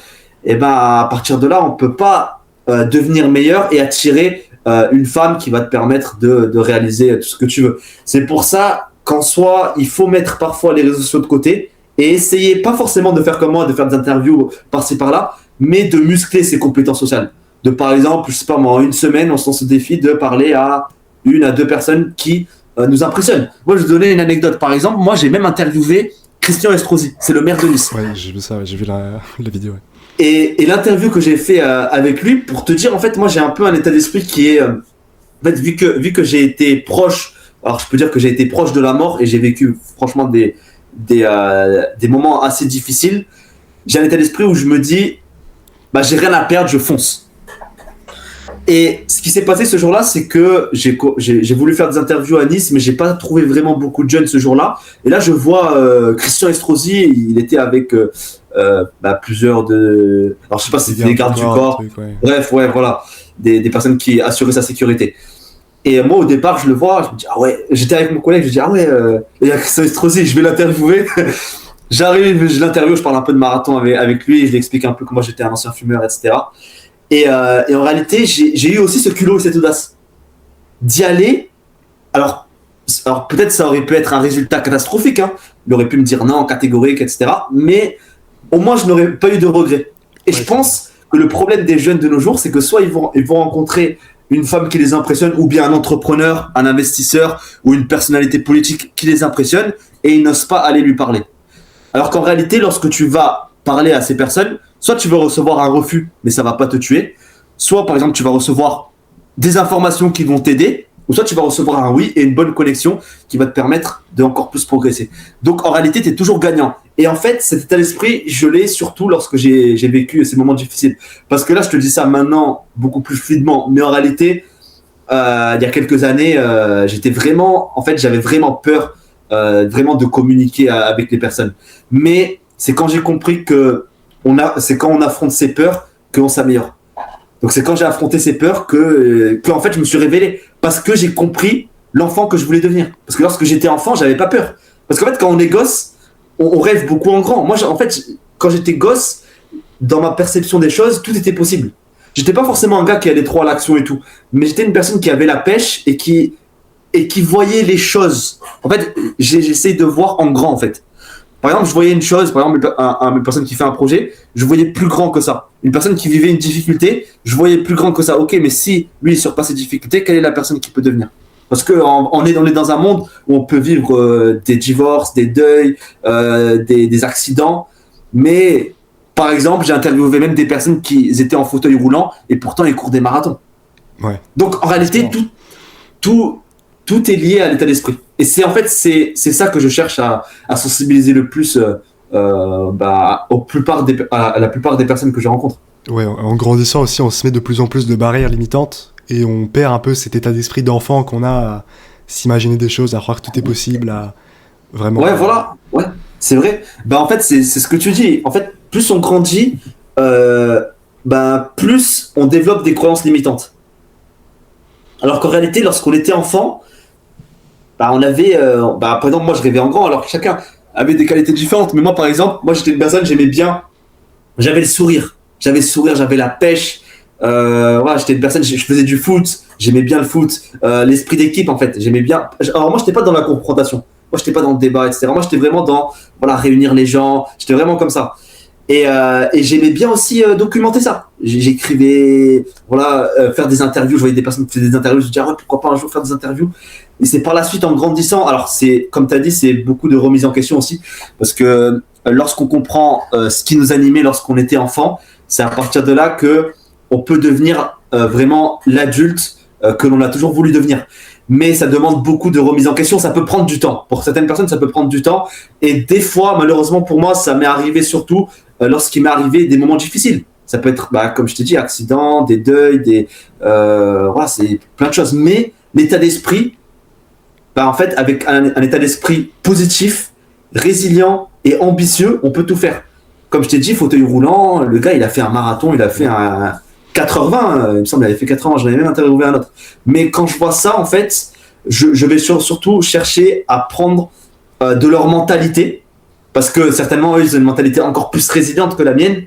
et ben à partir de là, on peut pas devenir meilleur et attirer une femme qui va te permettre de réaliser tout ce que tu veux. C'est pour ça qu'en soi, il faut mettre parfois les réseaux sociaux de côté et essayer, pas forcément de faire comme moi, de faire des interviews par-ci par-là, mais de muscler ses compétences sociales. De par exemple, je sais pas moi, en une semaine, on se lance le défi de parler à 1 à 2 personnes qui nous impressionnent. Moi, je vais vous donner une anecdote. Par exemple, moi, j'ai même interviewé Christian Estrosi, c'est le maire de Nice. Ouais, j'ai vu ça, j'ai vu la vidéo. Ouais. Et l'interview que j'ai fait avec lui, pour te dire, en fait, moi, j'ai un peu un état d'esprit qui est... en fait, vu que j'ai été proche, alors je peux dire que j'ai été proche de la mort et j'ai vécu, franchement, des moments assez difficiles, j'ai un état d'esprit où je me dis, bah, j'ai rien à perdre, je fonce. Et ce qui s'est passé ce jour-là, c'est que j'ai voulu faire des interviews à Nice, mais j'ai pas trouvé vraiment beaucoup de jeunes ce jour-là. Et là, je vois Christian Estrosi, il était avec plusieurs de... Alors, je sais pas si c'était des gardes du corps. Truc, ouais. Bref, ouais, voilà. Des personnes qui assuraient sa sécurité. Et moi, au départ, je le vois, je me dis, ah ouais, j'étais avec mon collègue, je dis, ah ouais, il y a Christian Estrosi, je vais l'interviewer. J'arrive, je l'interviewe, je parle un peu de marathon avec lui, je lui explique un peu comment j'étais un ancien fumeur, etc. Et en réalité, j'ai eu aussi ce culot et cette audace d'y aller. Alors peut-être ça aurait pu être un résultat catastrophique, hein. Il aurait pu me dire non, catégorique, etc. Mais au moins, je n'aurais pas eu de regrets. Et ouais, je pense que le problème des jeunes de nos jours, c'est que soit ils vont rencontrer une femme qui les impressionne, ou bien un entrepreneur, un investisseur, ou une personnalité politique qui les impressionne, et ils n'osent pas aller lui parler. Alors qu'en réalité, lorsque tu vas parler à ces personnes, soit tu vas recevoir un refus, mais ça va pas te tuer. Soit, par exemple, tu vas recevoir des informations qui vont t'aider, ou soit tu vas recevoir un oui et une bonne connexion qui va te permettre de encore plus progresser. Donc, en réalité, tu es toujours gagnant. Et en fait, cet état d'esprit, je l'ai surtout lorsque j'ai vécu ces moments difficiles. Parce que là, je te dis ça maintenant beaucoup plus fluidement. Mais en réalité, il y a quelques années, j'avais vraiment peur vraiment de communiquer avec les personnes. Mais c'est quand j'ai compris que c'est quand on affronte ses peurs qu'on s'améliore. Donc c'est quand j'ai affronté ces peurs que en fait je me suis révélé parce que j'ai compris l'enfant que je voulais devenir. Parce que lorsque j'étais enfant, j'avais pas peur. Parce qu'en fait quand on est gosse, on rêve beaucoup en grand. Moi en fait quand j'étais gosse, dans ma perception des choses, tout était possible. J'étais pas forcément un gars qui allait trop à l'action et tout, mais j'étais une personne qui avait la pêche et qui voyait les choses. En fait, j'essaie de voir en grand en fait. Par exemple, je voyais une chose, par exemple, une personne qui fait un projet, je voyais plus grand que ça. Une personne qui vivait une difficulté, je voyais plus grand que ça. Ok, mais si lui il surpasse ces difficultés, quelle est la personne qui peut devenir ? Parce qu'on est dans un monde où on peut vivre des divorces, des deuils, des accidents. Mais par exemple, j'ai interviewé même des personnes qui étaient en fauteuil roulant et pourtant ils courent des marathons. Ouais. Donc en réalité, tout est lié à l'état d'esprit. Et c'est ça que je cherche à sensibiliser le plus à la plupart des personnes que je rencontre. Ouais, en grandissant aussi, on se met de plus en plus de barrières limitantes et on perd un peu cet état d'esprit d'enfant qu'on a à s'imaginer des choses, à croire que tout est possible, à vraiment... Ouais, voilà, ouais, c'est vrai. En fait, c'est ce que tu dis. En fait, plus on grandit, plus on développe des croyances limitantes. Alors qu'en réalité, lorsqu'on était enfant, on avait, par exemple, moi je rêvais en grand, alors que chacun avait des qualités différentes. Mais moi, par exemple, j'étais une personne, j'avais le sourire, j'avais la pêche. J'étais une personne, je faisais du foot, j'aimais bien le foot, l'esprit d'équipe en fait, j'aimais bien. Alors moi, j'étais pas dans la confrontation, moi j'étais pas dans le débat, etc. Moi, j'étais vraiment dans réunir les gens, j'étais vraiment comme ça. Et j'aimais bien aussi documenter ça. J'écrivais, faire des interviews. Je voyais des personnes qui faisaient des interviews. Je me disais, pourquoi pas un jour faire des interviews. Et c'est par la suite, en grandissant, alors c'est, comme tu as dit, c'est beaucoup de remise en question aussi. Parce que lorsqu'on comprend ce qui nous animait lorsqu'on était enfant, c'est à partir de là qu'on peut devenir vraiment l'adulte que l'on a toujours voulu devenir. Mais ça demande beaucoup de remise en question, ça peut prendre du temps. Pour certaines personnes, ça peut prendre du temps. Et des fois, malheureusement pour moi, ça m'est arrivé surtout lorsqu'il m'est arrivé des moments difficiles. Ça peut être, comme je t'ai dit, accidents, des deuils, voilà, c'est plein de choses. Mais l'état d'esprit, en fait, avec un état d'esprit positif, résilient et ambitieux, on peut tout faire. Comme je t'ai dit, fauteuil roulant, le gars, il a fait un marathon, il a fait un 4h20, il me semble, il avait fait 4h20, j'en avais même interviewé un autre. Mais quand je vois ça, en fait, je vais surtout chercher à prendre de leur mentalité, parce que certainement, eux, ils ont une mentalité encore plus résiliente que la mienne,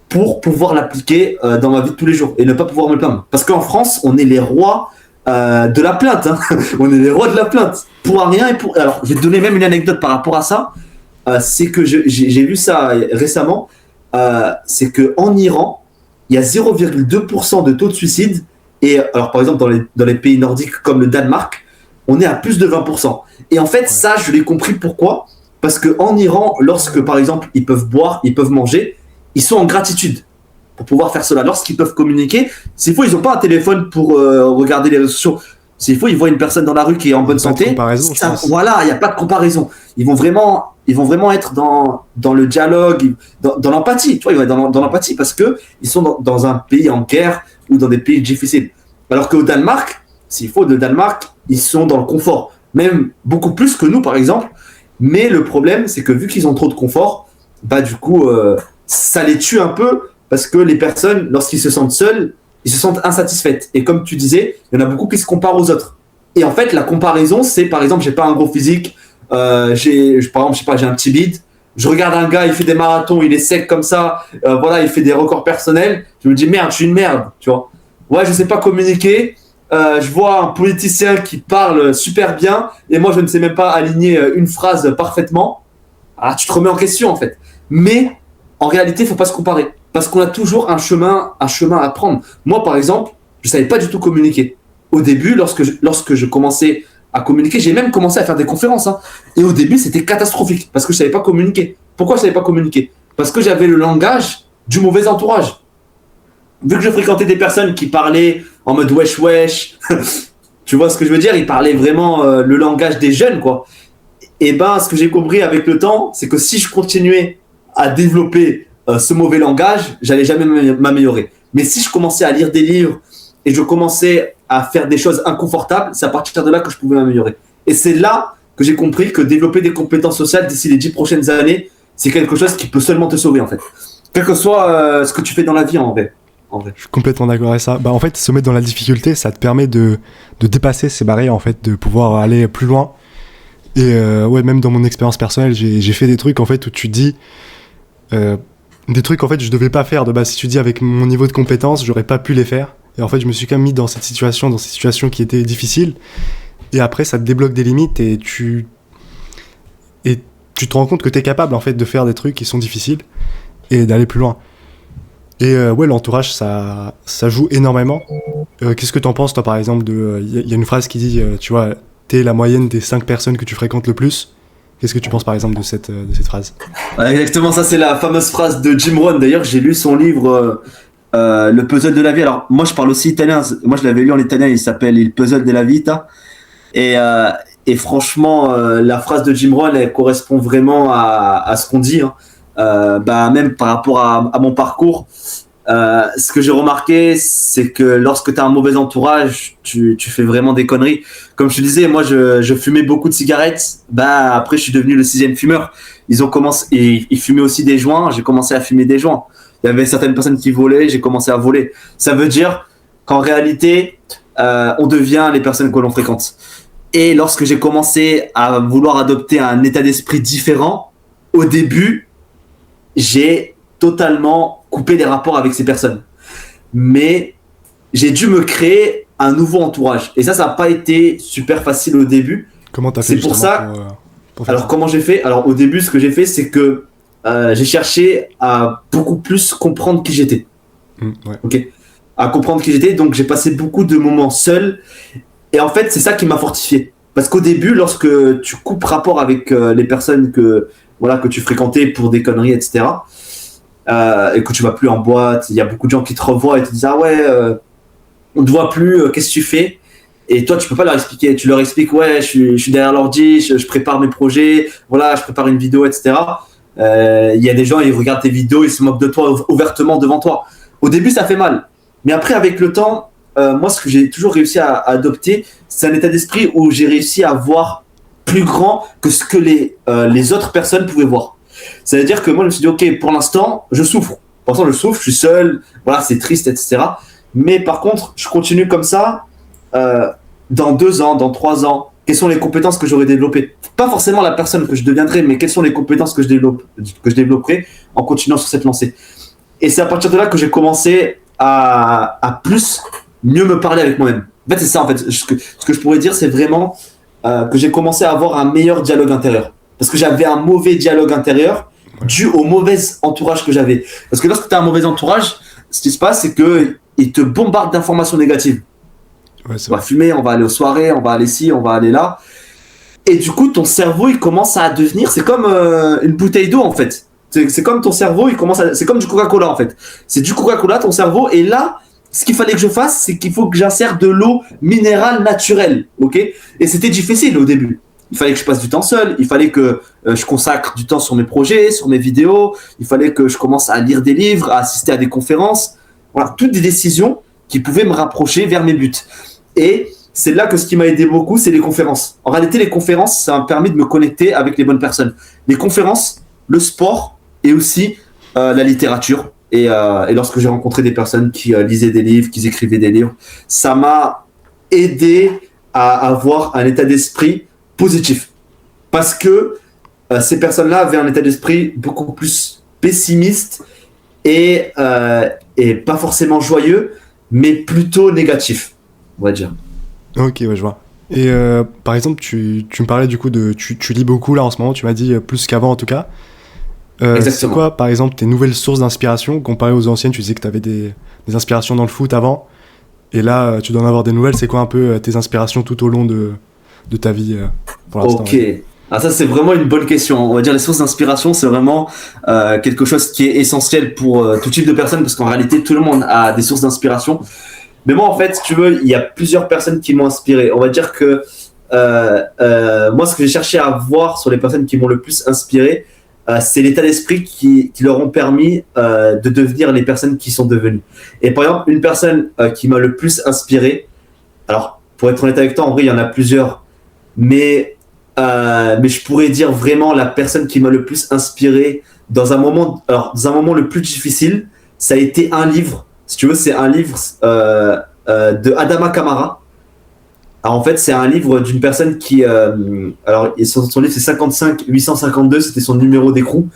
pour pouvoir l'appliquer dans ma vie de tous les jours et ne pas pouvoir me plaindre. Parce qu'en France, on est les rois de la plainte. Hein. On est les rois de la plainte. Pour rien et pour... Alors, je vais te donner même une anecdote par rapport à ça. C'est que j'ai vu ça récemment. C'est qu'en Iran, il y a 0,2% de taux de suicide. Et alors, par exemple, dans les pays nordiques comme le Danemark, on est à plus de 20%. Et en fait, ça, je l'ai compris pourquoi. Parce qu'en Iran, lorsque, par exemple, ils peuvent boire, ils peuvent manger, ils sont en gratitude pour pouvoir faire cela. Lorsqu'ils peuvent communiquer, s'il faut, ils n'ont pas un téléphone pour regarder les réseaux sociaux. S'il faut, ils voient une personne dans la rue qui est en bonne santé. Voilà, il n'y a pas de comparaison. Ils vont vraiment être dans le dialogue, dans l'empathie. Tu vois, ils vont être dans l'empathie parce qu'ils sont dans un pays en guerre ou dans des pays difficiles. Alors qu'au Danemark, s'il faut, le Danemark, ils sont dans le confort. Même beaucoup plus que nous, par exemple. Mais le problème, c'est que vu qu'ils ont trop de confort, du coup... ça les tue un peu parce que les personnes, lorsqu'ils se sentent seuls, ils se sentent insatisfaites. Et comme tu disais, il y en a beaucoup qui se comparent aux autres. Et en fait, la comparaison, c'est par exemple, j'ai pas un gros physique, par exemple, je sais pas, j'ai un petit bide, je regarde un gars, il fait des marathons, il est sec comme ça, voilà, il fait des records personnels, je me dis merde, je suis une merde, tu vois. Ouais, je sais pas communiquer, je vois un politicien qui parle super bien et moi je ne sais même pas aligner une phrase parfaitement. Ah, tu te remets en question en fait. Mais en réalité, il ne faut pas se comparer. Parce qu'on a toujours un chemin à prendre. Moi, par exemple, je ne savais pas du tout communiquer. Au début, lorsque je commençais à communiquer, j'ai même commencé à faire des conférences. Hein. Et au début, c'était catastrophique. Parce que je ne savais pas communiquer. Pourquoi je ne savais pas communiquer? Parce que j'avais le langage du mauvais entourage. Vu que je fréquentais des personnes qui parlaient en mode wesh wesh, tu vois ce que je veux dire? Ils parlaient vraiment le langage des jeunes, quoi. Et ce que j'ai compris avec le temps, c'est que si je continuais à développer ce mauvais langage, j'allais jamais m'améliorer. Mais si je commençais à lire des livres et je commençais à faire des choses inconfortables, c'est à partir de là que je pouvais m'améliorer. Et c'est là que j'ai compris que développer des compétences sociales d'ici les 10 prochaines années, c'est quelque chose qui peut seulement te sauver en fait. Quel que soit ce que tu fais dans la vie en vrai. Je suis complètement d'accord avec ça. En fait, se mettre dans la difficulté, ça te permet de dépasser ces barrières en fait, de pouvoir aller plus loin. Et même dans mon expérience personnelle, j'ai fait des trucs en fait où tu te dis des trucs en fait je devais pas faire de base. Si tu dis avec mon niveau de compétence, j'aurais pas pu les faire. Et en fait, je me suis quand même mis dans ces situations qui étaient difficiles. Et après, ça te débloque des limites et tu te rends compte que t'es capable en fait de faire des trucs qui sont difficiles et d'aller plus loin. Et l'entourage, ça joue énormément. Qu'est-ce que t'en penses, toi, par exemple, il y a une phrase qui dit, tu vois, t'es la moyenne des 5 personnes que tu fréquentes le plus. Qu'est-ce que tu penses, par exemple, de cette phrase? Exactement, ça, c'est la fameuse phrase de Jim Rohn. D'ailleurs, j'ai lu son livre Le puzzle de la vie. Alors, moi, je parle aussi italien. Moi, je l'avais lu en italien. Il s'appelle Il puzzle della vita. Et franchement, la phrase de Jim Rohn, elle correspond vraiment à ce qu'on dit. Hein. Même par rapport à mon parcours, ce que j'ai remarqué, c'est que lorsque tu as un mauvais entourage, tu fais vraiment des conneries. Comme je te disais, moi je fumais beaucoup de cigarettes. Après je suis devenu le 6e fumeur. Ils fumaient aussi des joints. J'ai commencé à fumer des joints. Il y avait certaines personnes qui volaient. J'ai commencé à voler. Ça veut dire qu'en réalité, on devient les personnes que l'on fréquente. Et lorsque j'ai commencé à vouloir adopter un état d'esprit différent, au début, j'ai totalement coupé les rapports avec ces personnes. Mais j'ai dû me créer un nouveau entourage. Et ça n'a pas été super facile au début. Comment t'as fait? C'est pour ça. Pour alors, comment j'ai fait? Alors, au début, ce que j'ai fait, c'est que j'ai cherché à beaucoup plus comprendre qui j'étais. Okay. À comprendre qui j'étais. Donc, j'ai passé beaucoup de moments seul. Et en fait, c'est ça qui m'a fortifié. Parce qu'au début, lorsque tu coupes rapport avec les personnes que tu fréquentais pour des conneries, etc., et que tu vas plus en boîte, il y a beaucoup de gens qui te revoient et te disent « Ah ouais, on te voit plus, qu'est-ce que tu fais? Et toi, tu peux pas leur expliquer. Tu leur expliques, ouais, je suis derrière l'ordi, je prépare mes projets, voilà, je prépare une vidéo, etc. Il y a des gens, ils regardent tes vidéos, ils se moquent de toi ouvertement devant toi. Au début, ça fait mal. Mais après, avec le temps, moi, ce que j'ai toujours réussi à adopter, c'est un état d'esprit où j'ai réussi à voir plus grand que ce que les autres personnes pouvaient voir. C'est-à-dire que moi, je me suis dit, ok, pour l'instant, je souffre. Pour l'instant, je souffre, je suis seul, voilà, c'est triste, etc. Mais par contre, je continue comme ça. Dans 2 ans, dans 3 ans, quelles sont les compétences que j'aurais développées? Pas forcément la personne que je deviendrai, mais quelles sont les compétences que je développerai en continuant sur cette lancée. Et c'est à partir de là que j'ai commencé à plus mieux me parler avec moi-même. En fait, c'est ça. En fait, ce que je pourrais dire, c'est vraiment que j'ai commencé à avoir un meilleur dialogue intérieur. Parce que j'avais un mauvais dialogue intérieur dû au mauvais entourage que j'avais. Parce que lorsque tu as un mauvais entourage, ce qui se passe, c'est qu'il te bombarde d'informations négatives. Ouais, on va fumer, on va aller aux soirées, on va aller ci, on va aller là. Et du coup, ton cerveau, il commence à devenir... C'est comme une bouteille d'eau, en fait. C'est comme ton cerveau, c'est comme du Coca-Cola, en fait. C'est du Coca-Cola, ton cerveau. Et là, ce qu'il fallait que je fasse, c'est qu'il faut que j'insère de l'eau minérale naturelle. Ok ? Et c'était difficile au début. Il fallait que je passe du temps seul. Il fallait que je consacre du temps sur mes projets, sur mes vidéos. Il fallait que je commence à lire des livres, à assister à des conférences. Voilà, toutes des décisions qui pouvaient me rapprocher vers mes buts. Et c'est là que ce qui m'a aidé beaucoup, c'est les conférences. En réalité, les conférences, ça m'a permis de me connecter avec les bonnes personnes. Les conférences, le sport et aussi la littérature. Et lorsque j'ai rencontré des personnes qui lisaient des livres, qui écrivaient des livres, ça m'a aidé à avoir un état d'esprit positif. Parce que ces personnes-là avaient un état d'esprit beaucoup plus pessimiste et pas forcément joyeux, mais plutôt négatif, on va dire. Ok, ouais, je vois. Et par exemple, tu me parlais du coup tu lis beaucoup là en ce moment, tu m'as dit plus qu'avant en tout cas. C'est quoi, par exemple, tes nouvelles sources d'inspiration comparées aux anciennes? Tu disais que tu avais des inspirations dans le foot avant, et là, tu dois en avoir des nouvelles. C'est quoi un peu tes inspirations tout au long de ta vie pour l'instant? Ok. Alors ça, c'est vraiment une bonne question. On va dire les sources d'inspiration, c'est vraiment quelque chose qui est essentiel pour tout type de personnes, parce qu'en réalité, tout le monde a des sources d'inspiration. Mais moi, en fait, si tu veux, il y a plusieurs personnes qui m'ont inspiré. On va dire que moi, ce que j'ai cherché à voir sur les personnes qui m'ont le plus inspiré, c'est l'état d'esprit qui leur ont permis de devenir les personnes qui sont devenues. Et par exemple, une personne qui m'a le plus inspiré, alors pour être honnête avec toi, en vrai, il y en a plusieurs, mais je pourrais dire vraiment la personne qui m'a le plus inspiré dans un moment le plus difficile, ça a été un livre. Si tu veux, c'est un livre de Adama Kamara. Alors, en fait, c'est un livre d'une personne qui... alors, son livre, c'est 55 852, c'était son numéro d'écrou.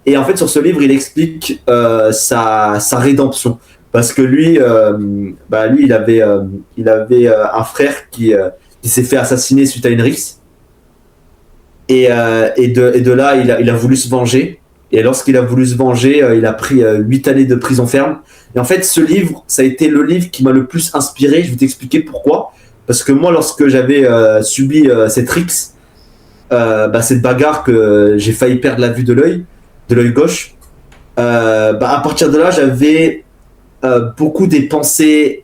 Et en fait, sur ce livre, il explique sa rédemption. Parce que lui, il avait un frère qui s'est fait assassiner suite à une rixe. Et de là, il a voulu se venger. Et lorsqu'il a voulu se venger, il a pris 8 années de prison ferme. Et en fait, ce livre, ça a été le livre qui m'a le plus inspiré. Je vais t'expliquer pourquoi. Parce que moi, lorsque j'avais subi cette rixe, cette bagarre que j'ai failli perdre la vue de l'œil gauche, à partir de là, j'avais beaucoup des pensées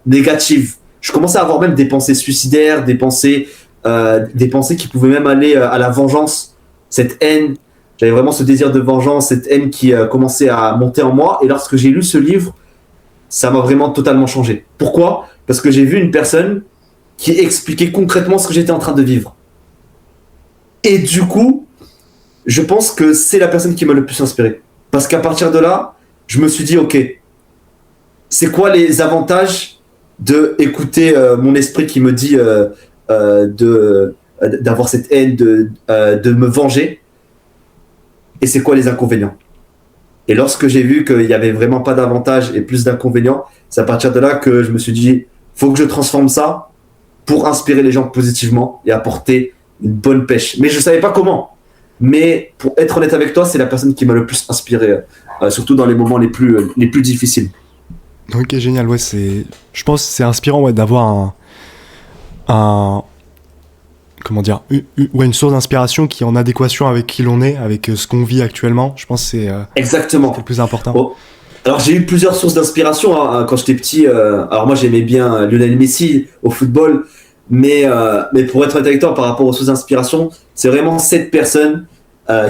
négatives. Je commençais à avoir même des pensées suicidaires, des pensées qui pouvaient même aller à la vengeance, cette haine. J'avais vraiment ce désir de vengeance, cette haine qui commençait à monter en moi. Et lorsque j'ai lu ce livre, ça m'a vraiment totalement changé. Pourquoi ? Parce que j'ai vu une personne qui expliquait concrètement ce que j'étais en train de vivre. Et du coup, je pense que c'est la personne qui m'a le plus inspiré. Parce qu'à partir de là, je me suis dit, ok, c'est quoi les avantages d'écouter mon esprit qui me dit d'avoir cette haine, de me venger, et c'est quoi les inconvénients? Et lorsque j'ai vu qu'il n'y avait vraiment pas d'avantages et plus d'inconvénients, c'est à partir de là que je me suis dit, faut que je transforme ça pour inspirer les gens positivement et apporter une bonne pêche. Mais je ne savais pas comment. Mais pour être honnête avec toi, c'est la personne qui m'a le plus inspiré, surtout dans les moments les plus difficiles. Ok, génial. Ouais, je pense que c'est inspirant d'avoir comment dire, une source d'inspiration qui est en adéquation avec qui l'on est, avec ce qu'on vit actuellement. Je pense que c'est exactement le plus important. Alors j'ai eu plusieurs sources d'inspiration quand j'étais petit. Alors moi j'aimais bien Lionel Messi au football, mais pour être honnête avec toi par rapport aux sources d'inspiration, c'est vraiment cette personne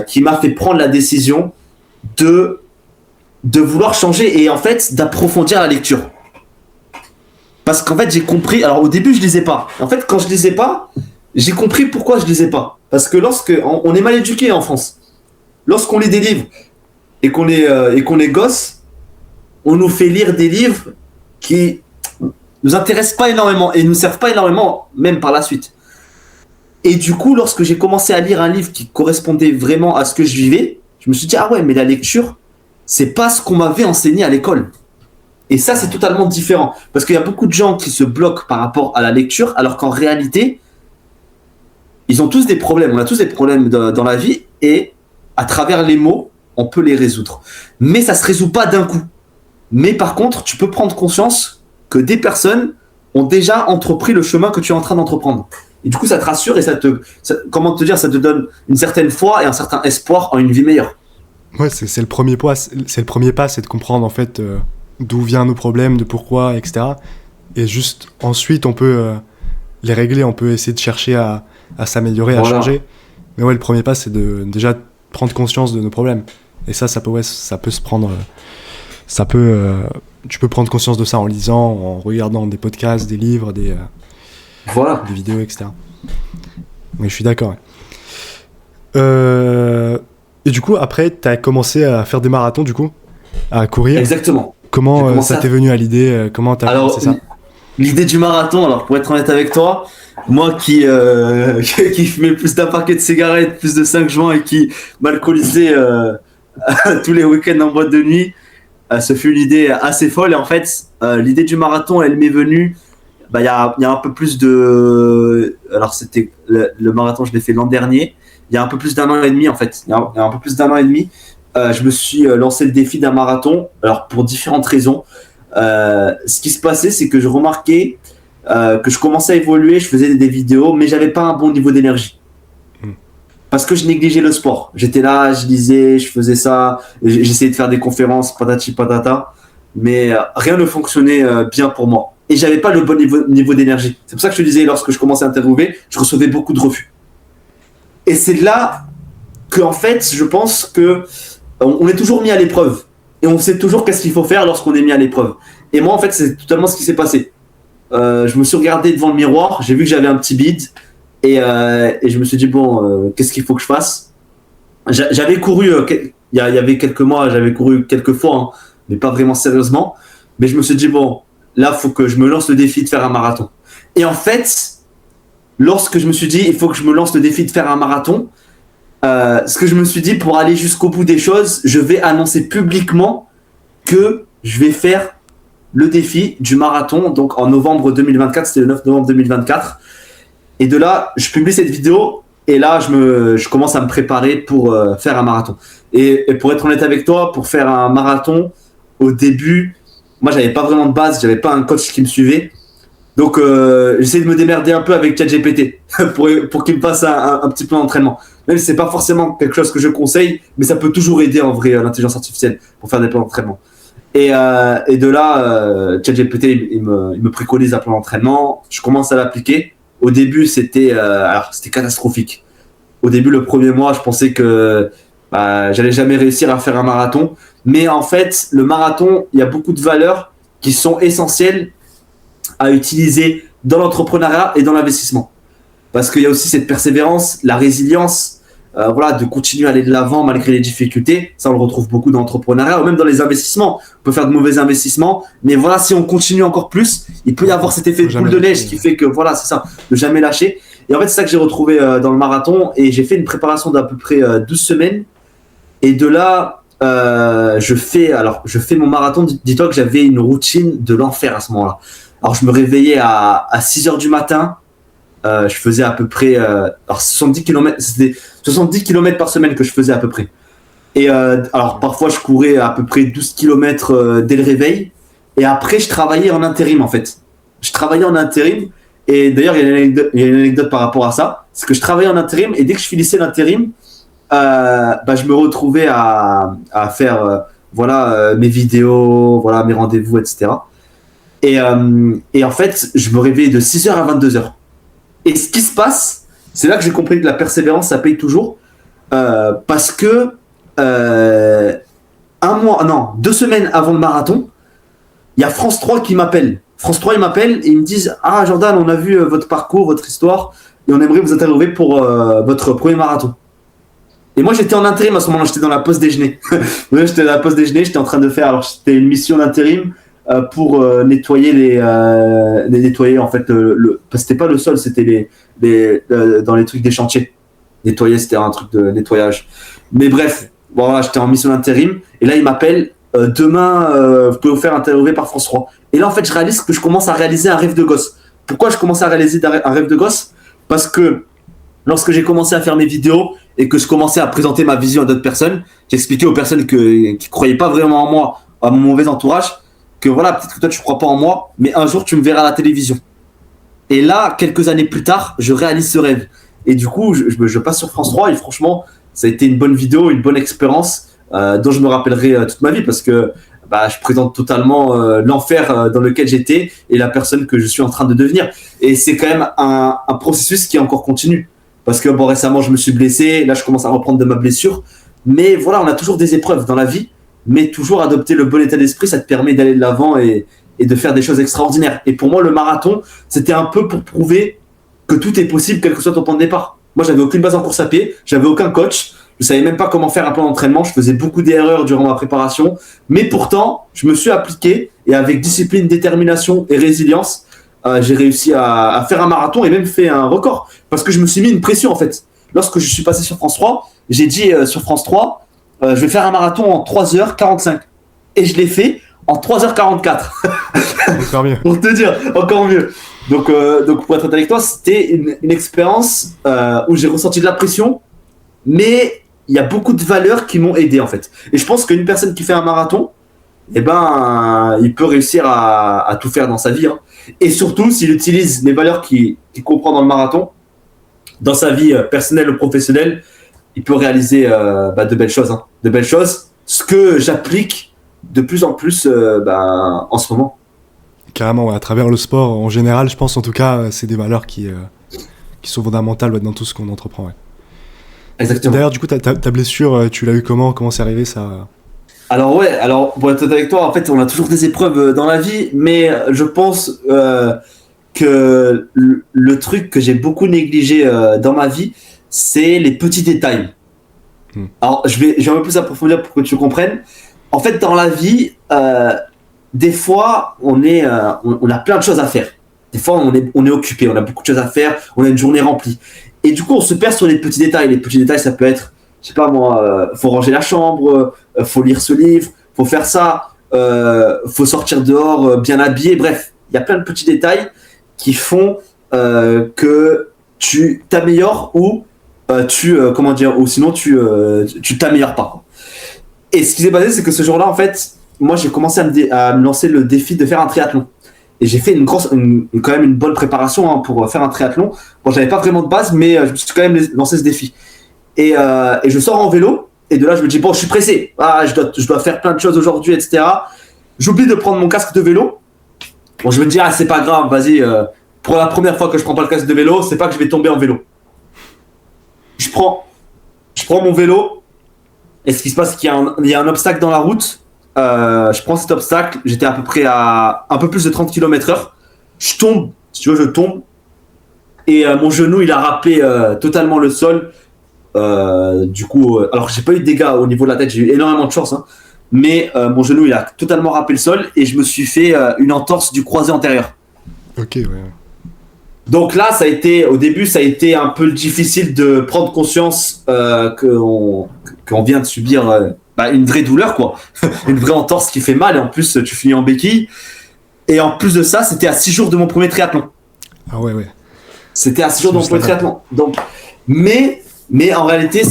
qui m'a fait prendre la décision de vouloir changer et en fait d'approfondir la lecture. Parce qu'en fait j'ai compris. Alors au début je lisais pas. En fait quand je lisais pas, j'ai compris pourquoi je lisais pas. Parce que lorsque on est mal éduqué en France, lorsqu'on lit des livres et qu'on est gosse, on nous fait lire des livres qui nous intéressent pas énormément et nous servent pas énormément, même par la suite. Et du coup, lorsque j'ai commencé à lire un livre qui correspondait vraiment à ce que je vivais, je me suis dit, ah ouais, mais la lecture, c'est pas ce qu'on m'avait enseigné à l'école. Et ça, c'est totalement différent. Parce qu'il y a beaucoup de gens qui se bloquent par rapport à la lecture, alors qu'en réalité, ils ont tous des problèmes. On a tous des problèmes dans la vie et à travers les mots, on peut les résoudre. Mais ça se résout pas d'un coup. Mais par contre, tu peux prendre conscience que des personnes ont déjà entrepris le chemin que tu es en train d'entreprendre. Et du coup, ça te rassure et comment te dire, ça te donne une certaine foi et un certain espoir en une vie meilleure. Ouais, c'est le premier pas. C'est le premier pas, c'est de comprendre en fait d'où viennent nos problèmes, de pourquoi, etc. Et juste ensuite, on peut les régler, on peut essayer de chercher à s'améliorer, à changer. Mais ouais, le premier pas, c'est de déjà prendre conscience de nos problèmes. Et ça peut se prendre. Tu peux prendre conscience de ça en lisant, en regardant des podcasts, des livres, des vidéos, etc. Mais je suis d'accord. Et du coup, après, tu as commencé à faire des marathons, du coup, à courir. Exactement. Comment ça t'est venu à l'idée? Comment tu as commencé ça? L'idée du marathon, alors pour être honnête avec toi, moi qui fumais plus d'un paquet de cigarettes, plus de 5 joints et qui m'alcoolisais tous les week-ends en boîte de nuit, ce fut une idée assez folle. Et en fait, l'idée du marathon, elle m'est venue il y a un peu plus de... Alors c'était le marathon, je l'ai fait l'an dernier. Il y a un peu plus d'un an et demi en fait. Il y a un peu plus d'un an et demi, je me suis lancé le défi d'un marathon. Alors pour différentes raisons. Ce qui se passait, c'est que je remarquais que je commençais à évoluer, je faisais des vidéos, mais j'avais pas un bon niveau d'énergie. Parce que je négligeais le sport. J'étais là, je lisais, je faisais ça, j'essayais de faire des conférences, patati patata, mais rien ne fonctionnait bien pour moi. Et j'avais pas le bon niveau d'énergie. C'est pour ça que je te disais, lorsque je commençais à interviewer, je recevais beaucoup de refus. Et c'est là que, en fait, je pense que on est toujours mis à l'épreuve. Et on sait toujours qu'est-ce qu'il faut faire lorsqu'on est mis à l'épreuve. Et moi, en fait, c'est totalement ce qui s'est passé. Je me suis regardé devant le miroir, j'ai vu que j'avais un petit bide, et je me suis dit, bon, qu'est-ce qu'il faut que je fasse? J'avais couru, il y avait quelques mois, j'avais couru quelques fois, hein, mais pas vraiment sérieusement. Mais je me suis dit, bon, là, il faut que je me lance le défi de faire un marathon. Et en fait, lorsque je me suis dit, il faut que je me lance le défi de faire un marathon, ce que je me suis dit, pour aller jusqu'au bout des choses, je vais annoncer publiquement que je vais faire le défi du marathon, donc en novembre 2024, c'était le 9 novembre 2024. Et de là, je publie cette vidéo et là, je commence à me préparer pour faire un marathon. Et pour être honnête avec toi, pour faire un marathon, au début, moi, j'avais pas vraiment de base, j'avais pas un coach qui me suivait. Donc, j'essayais de me démerder un peu avec ChatGPT pour qu'il me fasse un petit plan d'entraînement. Même si c'est pas forcément quelque chose que je conseille, mais ça peut toujours aider en vrai l'intelligence artificielle pour faire des plans d'entraînement. Et de là, ChatGPT, il me préconise un plan d'entraînement. Je commence à l'appliquer. Au début, c'était catastrophique. Au début, le premier mois, je pensais que j'allais jamais réussir à faire un marathon. Mais en fait, le marathon, il y a beaucoup de valeurs qui sont essentielles à utiliser dans l'entrepreneuriat et dans l'investissement. Parce qu'il y a aussi cette persévérance, la résilience, de continuer à aller de l'avant malgré les difficultés. Ça, on le retrouve beaucoup dans l'entrepreneuriat ou même dans les investissements. On peut faire de mauvais investissements, mais voilà, si on continue encore plus, il peut y avoir cet effet de boule de neige qui fait que, voilà, c'est ça, de jamais lâcher. Et en fait, c'est ça que j'ai retrouvé dans le marathon. Et j'ai fait une préparation d'à peu près 12 semaines. Et de là, je fais mon marathon. Dis-toi que j'avais une routine de l'enfer à ce moment-là. Alors, je me réveillais à 6h du matin. Je faisais à peu près 70 km, c'était 70 km par semaine que je faisais à peu près. Et alors parfois je courais à peu près 12 km dès le réveil. Et après je travaillais en intérim en fait. Je travaillais en intérim. Et d'ailleurs il y a une anecdote par rapport à ça. C'est que je travaillais en intérim et dès que je finissais l'intérim, je me retrouvais à faire voilà mes vidéos, voilà mes rendez-vous, etc. Et en fait, je me réveillais de 6h à 22h. Et ce qui se passe, c'est là que j'ai compris que la persévérance, ça paye toujours. Parce que 2 semaines avant le marathon, il y a France 3 qui m'appelle. France 3, ils m'appellent et ils me disent « Ah, Jordan, on a vu votre parcours, votre histoire, et on aimerait vous interviewer pour votre premier marathon. » Et moi, j'étais en intérim à ce moment-là, j'étais dans la pause déjeuner. J'étais dans la pause déjeuner, j'étais en train de faire, alors c'était une mission d'intérim pour nettoyer nettoyer en fait, c'était pas le sol, c'était dans les trucs des chantiers. Nettoyer, c'était un truc de nettoyage. Mais bref, voilà, j'étais en mission d'intérim, et là, ils m'appellent demain, vous pouvez vous faire interviewer par France 3. Et là, en fait, je réalise que je commence à réaliser un rêve de gosse. Pourquoi je commence à réaliser un rêve de gosse? Parce que lorsque j'ai commencé à faire mes vidéos et que je commençais à présenter ma vision à d'autres personnes, j'expliquais aux personnes qui croyaient pas vraiment en moi, à mon mauvais entourage, que voilà, peut-être que toi, tu crois pas en moi, mais un jour, tu me verras à la télévision. Et là, quelques années plus tard, je réalise ce rêve. Et du coup, je passe sur France 3 et franchement, ça a été une bonne vidéo, une bonne expérience dont je me rappellerai toute ma vie parce que je présente totalement l'enfer dans lequel j'étais et la personne que je suis en train de devenir. Et c'est quand même un processus qui est encore continu. Parce que récemment, je me suis blessé, là, je commence à reprendre de ma blessure. Mais voilà, on a toujours des épreuves dans la vie, mais toujours adopter le bon état d'esprit, ça te permet d'aller de l'avant et de faire des choses extraordinaires. Et pour moi, le marathon, c'était un peu pour prouver que tout est possible, quel que soit ton point de départ. Moi, j'avais aucune base en course à pied, j'avais aucun coach, je savais même pas comment faire un plan d'entraînement, je faisais beaucoup d'erreurs durant ma préparation, mais pourtant, je me suis appliqué et avec discipline, détermination et résilience, j'ai réussi à faire un marathon et même fait un record parce que je me suis mis une pression en fait. Lorsque je suis passé sur France 3, j'ai dit sur France 3, je vais faire un marathon en 3h45 et je l'ai fait en 3h44. Encore mieux. Pour te dire, encore mieux. Donc pour être honnête avec toi, c'était une expérience où j'ai ressenti de la pression, mais il y a beaucoup de valeurs qui m'ont aidé en fait. Et je pense qu'une personne qui fait un marathon, il peut réussir à tout faire dans sa vie. Hein. Et surtout, s'il utilise les valeurs qu'il comprend dans le marathon, dans sa vie personnelle ou professionnelle, il peut réaliser de belles choses. Hein. De belles choses, ce que j'applique de plus en plus en ce moment. Carrément, ouais, à travers le sport en général, je pense en tout cas, c'est des valeurs qui sont fondamentales dans tout ce qu'on entreprend. Ouais. Exactement. D'ailleurs, du coup, ta blessure, tu l'as eu comment? Comment c'est arrivé ça? Alors pour être honnête avec toi, en fait, on a toujours des épreuves dans la vie, mais je pense que le truc que j'ai beaucoup négligé dans ma vie, c'est les petits détails. Alors, je vais un peu plus approfondir pour que tu comprennes. En fait, dans la vie, des fois, on a plein de choses à faire. Des fois, on est occupé, on a beaucoup de choses à faire, on a une journée remplie. Et du coup, on se perd sur les petits détails. Les petits détails, ça peut être, je sais pas moi, faut ranger la chambre, faut lire ce livre, faut faire ça, faut sortir dehors bien habillé. Bref, il y a plein de petits détails qui font que tu t'améliores ou ou sinon tu t'améliores pas. Et ce qui s'est passé, c'est que ce jour-là, en fait, moi, j'ai commencé à me lancer le défi de faire un triathlon. Et j'ai fait quand même une bonne préparation pour faire un triathlon. Bon, j'avais pas vraiment de base, mais je me suis quand même lancé ce défi. Et je sors en vélo, et de là, je me dis, bon, je suis pressé. Je dois faire plein de choses aujourd'hui, etc. J'oublie de prendre mon casque de vélo. Bon, je me dis, c'est pas grave, vas-y. Pour la première fois que je prends pas le casque de vélo, c'est pas que je vais tomber en vélo. Je prends mon vélo, et ce qui se passe, c'est qu'il y a un obstacle dans la route. Je prends cet obstacle, j'étais à peu près à un peu plus de 30 km/h. Je tombe, si tu veux, je tombe. Et mon genou, il a râpé totalement le sol. Du coup, alors j'ai pas eu de dégâts au niveau de la tête, j'ai eu énormément de chance. Hein, mais mon genou, il a totalement râpé le sol et je me suis fait une entorse du croisé antérieur. Ok, ouais. Donc là, au début, ça a été un peu difficile de prendre conscience qu'on vient de subir une vraie douleur, quoi. Une vraie entorse qui fait mal et en plus, tu finis en béquille. Et en plus de ça, c'était à 6 jours de mon premier triathlon. Ah ouais. C'était à 6 jours de mon premier triathlon. Donc, mais en réalité,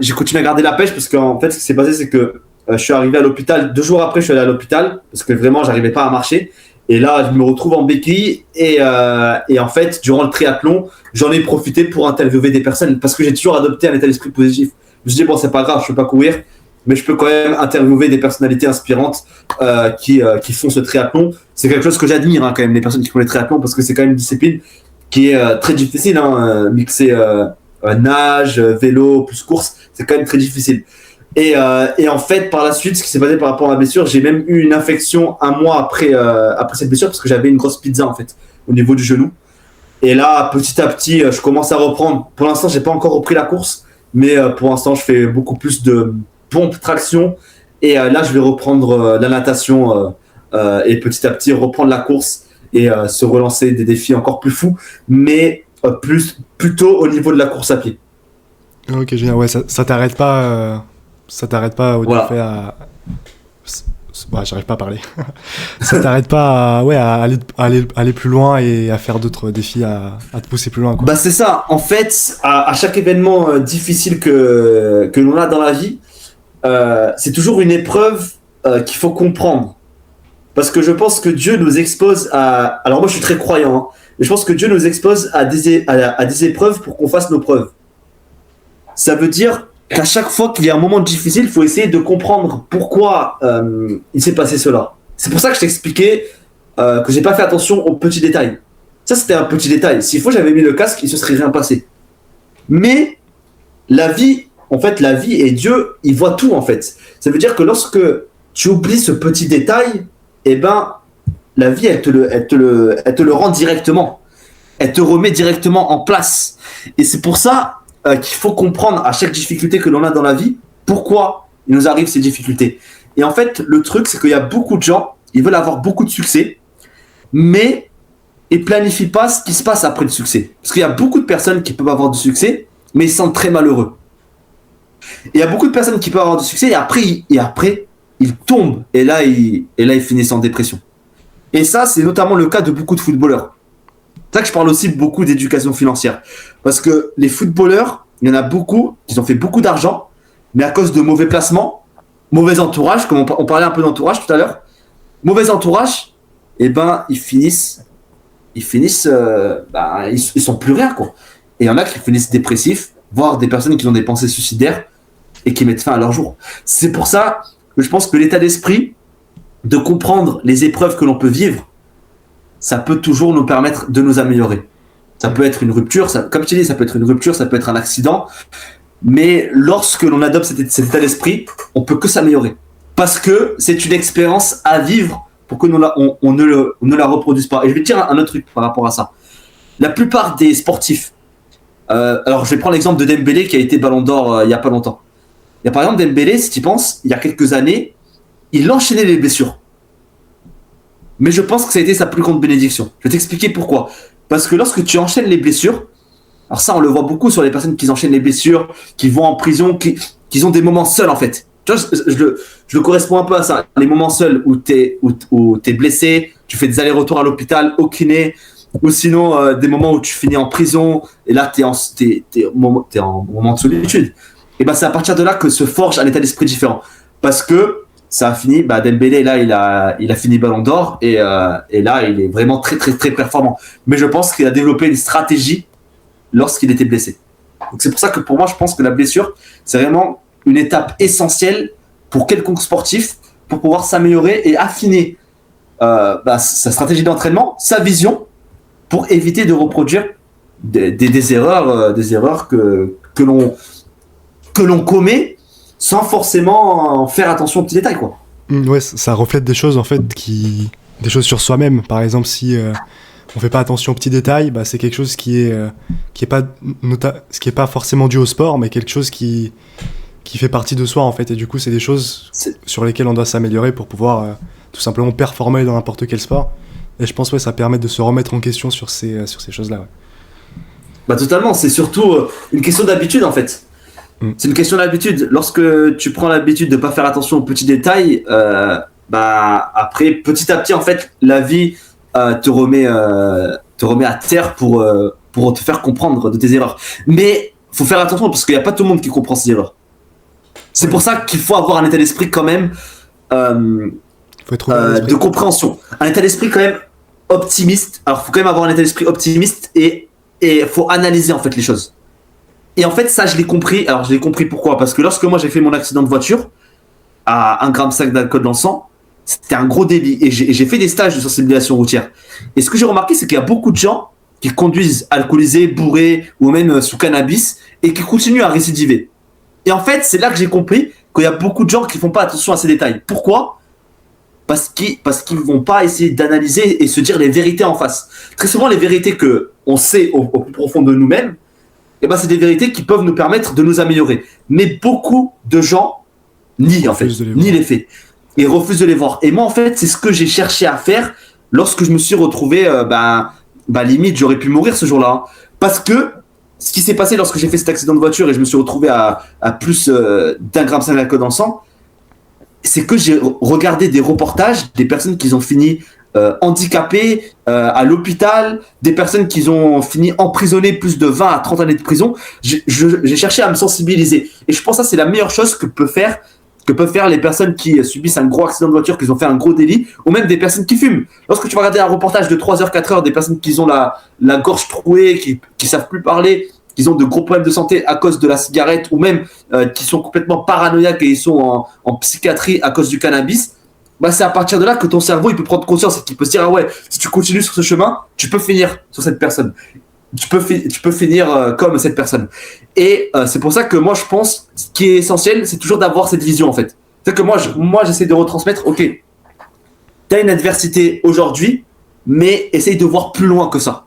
j'ai continué à garder la pêche parce qu'en fait, ce qui s'est passé, c'est que je suis arrivé à l'hôpital. 2 jours après, je suis allé à l'hôpital parce que vraiment, j'arrivais pas à marcher. Et là, je me retrouve en béquille et en fait, durant le triathlon, j'en ai profité pour interviewer des personnes parce que j'ai toujours adopté un état d'esprit positif. Je me suis dit, bon, c'est pas grave, je peux pas courir. mais je peux quand même interviewer des personnalités inspirantes qui font ce triathlon. C'est quelque chose que j'admire quand même, les personnes qui font les triathlons, parce que c'est quand même une discipline qui est très difficile, mixer nage, vélo, plus course, c'est quand même très difficile. Et en fait, par la suite, ce qui s'est passé par rapport à ma blessure, j'ai même eu une infection un mois après cette blessure, parce que j'avais une grosse pizza en fait au niveau du genou. Et là, petit à petit, je commence à reprendre. Pour l'instant, j'ai pas encore repris la course, mais pour l'instant, je fais beaucoup plus de pompe, traction. Et là, je vais reprendre la natation et petit à petit reprendre la course et se relancer des défis encore plus fous, mais plutôt au niveau de la course à pied. Ok, génial. Ouais, ça t'arrête pas. Ça t'arrête pas au fait à. Ouais, j'arrive pas à parler. Ça t'arrête pas à aller plus loin et à faire d'autres défis, à te pousser plus loin, quoi. Bah c'est ça. En fait, à chaque événement difficile que l'on a dans la vie, c'est toujours une épreuve qu'il faut comprendre. Parce que je pense que Dieu nous expose à... Alors moi je suis très croyant, hein, mais je pense que Dieu nous expose à des épreuves pour qu'on fasse nos preuves. Ça veut dire qu'à chaque fois qu'il y a un moment difficile, il faut essayer de comprendre pourquoi il s'est passé cela. C'est pour ça que je t'expliquais que j'ai pas fait attention aux petits détails. Ça, c'était un petit détail. S'il faut, j'avais mis le casque, il se serait rien passé. Mais la vie et Dieu, il voit tout en fait. Ça veut dire que lorsque tu oublies ce petit détail, eh ben, la vie, elle te le rend directement. Elle te remet directement en place. Et c'est pour ça qu'il faut comprendre à chaque difficulté que l'on a dans la vie, pourquoi il nous arrive ces difficultés. Et en fait, le truc, c'est qu'il y a beaucoup de gens, ils veulent avoir beaucoup de succès, mais ils planifient pas ce qui se passe après le succès. Parce qu'il y a beaucoup de personnes qui peuvent avoir du succès, mais ils sont très malheureux. Et il y a beaucoup de personnes qui peuvent avoir du succès, et après ils tombent, et là, ils finissent en dépression. Et ça, c'est notamment le cas de beaucoup de footballeurs. C'est ça que je parle aussi beaucoup d'éducation financière. Parce que les footballeurs, il y en a beaucoup qui ont fait beaucoup d'argent, mais à cause de mauvais placements, mauvais entourage, comme on parlait un peu d'entourage tout à l'heure, mauvais entourage, et ben ils sont plus rien, quoi. Et il y en a qui finissent dépressifs, voire des personnes qui ont des pensées suicidaires et qui mettent fin à leur jour. C'est pour ça que je pense que l'état d'esprit de comprendre les épreuves que l'on peut vivre, ça peut toujours nous permettre de nous améliorer. Ça peut être une rupture, comme je t'ai dit, ça peut être une rupture, ça peut être un accident, mais lorsque l'on adopte cet état d'esprit, on peut que s'améliorer. Parce que c'est une expérience à vivre pour que on ne la reproduise pas. Et je vais te dire un autre truc par rapport à ça. La plupart des sportifs, alors je vais prendre l'exemple de Dembélé qui a été Ballon d'Or il n'y a pas longtemps. Il y a par exemple Dembélé, si tu penses, il y a quelques années, il enchaînait les blessures. Mais je pense que ça a été sa plus grande bénédiction. Je vais t'expliquer pourquoi. Parce que lorsque tu enchaînes les blessures, alors ça on le voit beaucoup sur les personnes qui enchaînent les blessures, qui vont en prison, qui ont des moments seuls en fait. Tu vois, je le correspond un peu à ça. Les moments seuls où t'es blessé, tu fais des allers-retours à l'hôpital, au kiné, ou sinon des moments où tu finis en prison, et là t'es en moment de solitude. Et ben c'est à partir de là que se forge un état d'esprit différent. Parce que ça a fini, Dembélé là il a fini Ballon d'Or et là il est vraiment très très très performant. Mais je pense qu'il a développé une stratégie lorsqu'il était blessé. Donc c'est pour ça que pour moi je pense que la blessure c'est vraiment une étape essentielle pour quelconque sportif pour pouvoir s'améliorer et affiner sa stratégie d'entraînement, sa vision pour éviter de reproduire des erreurs que l'on commet sans forcément faire attention aux petits détails, quoi. Ouais, ça reflète des choses en fait des choses sur soi-même. Par exemple, si on fait pas attention aux petits détails, c'est quelque chose qui est pas forcément dû au sport, mais quelque chose qui fait partie de soi en fait. Et du coup, c'est des choses sur lesquelles on doit s'améliorer pour pouvoir tout simplement performer dans n'importe quel sport. Et je pense ça permet de se remettre en question sur ces choses-là. Ouais. Totalement. C'est surtout une question d'habitude en fait. C'est une question d'habitude. Lorsque tu prends l'habitude de pas faire attention aux petits détails, après, petit à petit, en fait, la vie te remet à terre pour te faire comprendre de tes erreurs. Mais faut faire attention parce qu'il n'y a pas tout le monde qui comprend ces erreurs. C'est pour ça qu'il faut avoir un état d'esprit quand même de compréhension. Un état d'esprit quand même optimiste. Alors, faut quand même avoir un état d'esprit optimiste et faut analyser en fait les choses. Et en fait, ça, je l'ai compris. Alors, je l'ai compris pourquoi ? Parce que lorsque moi, j'ai fait mon accident de voiture, à 1,5 g d'alcool dans le sang, c'était un gros délit. Et j'ai fait des stages de sensibilisation routière. Et ce que j'ai remarqué, c'est qu'il y a beaucoup de gens qui conduisent alcoolisés, bourrés ou même sous cannabis et qui continuent à récidiver. Et en fait, c'est là que j'ai compris qu'il y a beaucoup de gens qui font pas attention à ces détails. Pourquoi ? Parce qu'ils vont pas essayer d'analyser et se dire les vérités en face. Très souvent, les vérités que on sait au plus profond de nous-mêmes, eh ben, c'est des vérités qui peuvent nous permettre de nous améliorer. Mais beaucoup de gens nient en fait, nient les faits et refusent de les voir. Et moi, en fait, c'est ce que j'ai cherché à faire lorsque je me suis retrouvé, limite, j'aurais pu mourir ce jour-là. Hein. Parce que ce qui s'est passé lorsque j'ai fait cet accident de voiture et je me suis retrouvé à plus d'1,5 g d'alcool dans le sang, c'est que j'ai regardé des reportages des personnes qui ont fini handicapées à l'hôpital, des personnes qui ont fini emprisonnées plus de 20 à 30 années de prison. J'ai cherché à me sensibiliser. Et je pense que ça, c'est la meilleure chose que peuvent faire les personnes qui subissent un gros accident de voiture, qui ont fait un gros délit, ou même des personnes qui fument. Lorsque tu vas regarder un reportage de 3 heures, 4 heures, des personnes qui ont la gorge trouée, qui savent plus parler, qui ont de gros problèmes de santé à cause de la cigarette, ou même qui sont complètement paranoïaques et ils sont en psychiatrie à cause du cannabis, bah c'est à partir de là que ton cerveau il peut prendre conscience et qu'il peut se dire ah ouais, si tu continues sur ce chemin, tu peux finir sur cette personne. Tu peux finir comme cette personne. Et c'est pour ça que moi je pense ce qui est essentiel, c'est toujours d'avoir cette vision en fait. C'est que moi j'essaie de retransmettre, ok, t'as une adversité aujourd'hui, mais essaye de voir plus loin que ça.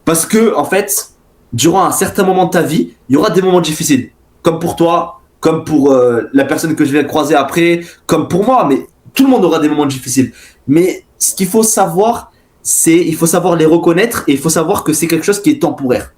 Parce que en fait, durant un certain moment de ta vie, il y aura des moments difficiles. Comme pour toi, comme pour la personne que je vais croiser après, comme pour moi, mais tout le monde aura des moments difficiles. Mais ce qu'il faut savoir, il faut savoir les reconnaître et il faut savoir que c'est quelque chose qui est temporaire.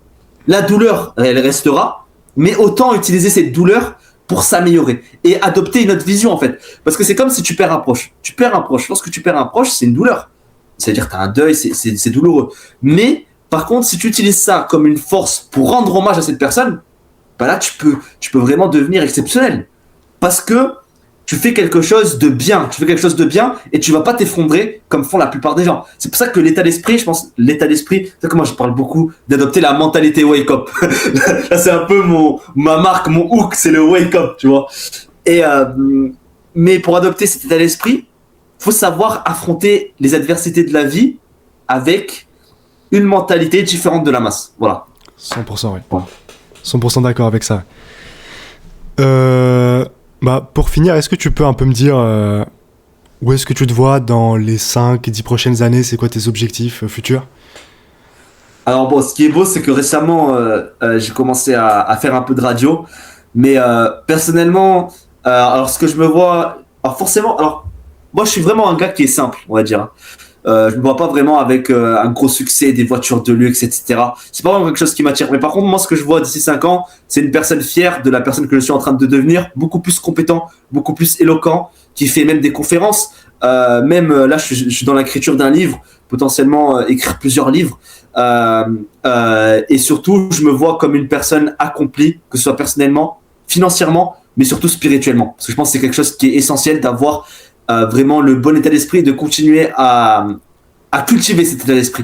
La douleur, elle restera, mais autant utiliser cette douleur pour s'améliorer et adopter une autre vision en fait. Parce que c'est comme si tu perds un proche. Tu perds un proche. Lorsque tu perds un proche, c'est une douleur. C'est-à-dire que tu as un deuil, c'est douloureux. Mais par contre, si tu utilises ça comme une force pour rendre hommage à cette personne, bah là, tu peux vraiment devenir exceptionnel. Parce que tu fais quelque chose de bien, et tu vas pas t'effondrer comme font la plupart des gens. C'est pour ça que l'état d'esprit, c'est que moi je parle beaucoup d'adopter la mentalité wake up. Là, c'est un peu ma marque, mon hook, c'est le wake up, tu vois. Et mais pour adopter cet état d'esprit, faut savoir affronter les adversités de la vie avec une mentalité différente de la masse. Voilà. 100%, oui. Ouais. 100% d'accord avec ça. Pour finir, est-ce que tu peux un peu me dire où est-ce que tu te vois dans les 5-10 prochaines années? C'est quoi tes objectifs futurs? Alors bon, ce qui est beau, c'est que récemment, j'ai commencé à faire un peu de radio. Mais personnellement, alors ce que je me vois... Alors, moi, je suis vraiment un gars qui est simple, on va dire. Je me vois pas vraiment avec un gros succès, des voitures de luxe, etc. C'est pas vraiment quelque chose qui m'attire. Mais par contre, moi, ce que je vois d'ici 5 ans, c'est une personne fière de la personne que je suis en train de devenir, beaucoup plus compétent, beaucoup plus éloquent, qui fait même des conférences. Là, je suis dans l'écriture d'un livre, potentiellement écrire plusieurs livres. Et surtout, je me vois comme une personne accomplie, que ce soit personnellement, financièrement, mais surtout spirituellement. Parce que je pense que c'est quelque chose qui est essentiel d'avoir vraiment le bon état d'esprit, de continuer à cultiver cet état d'esprit.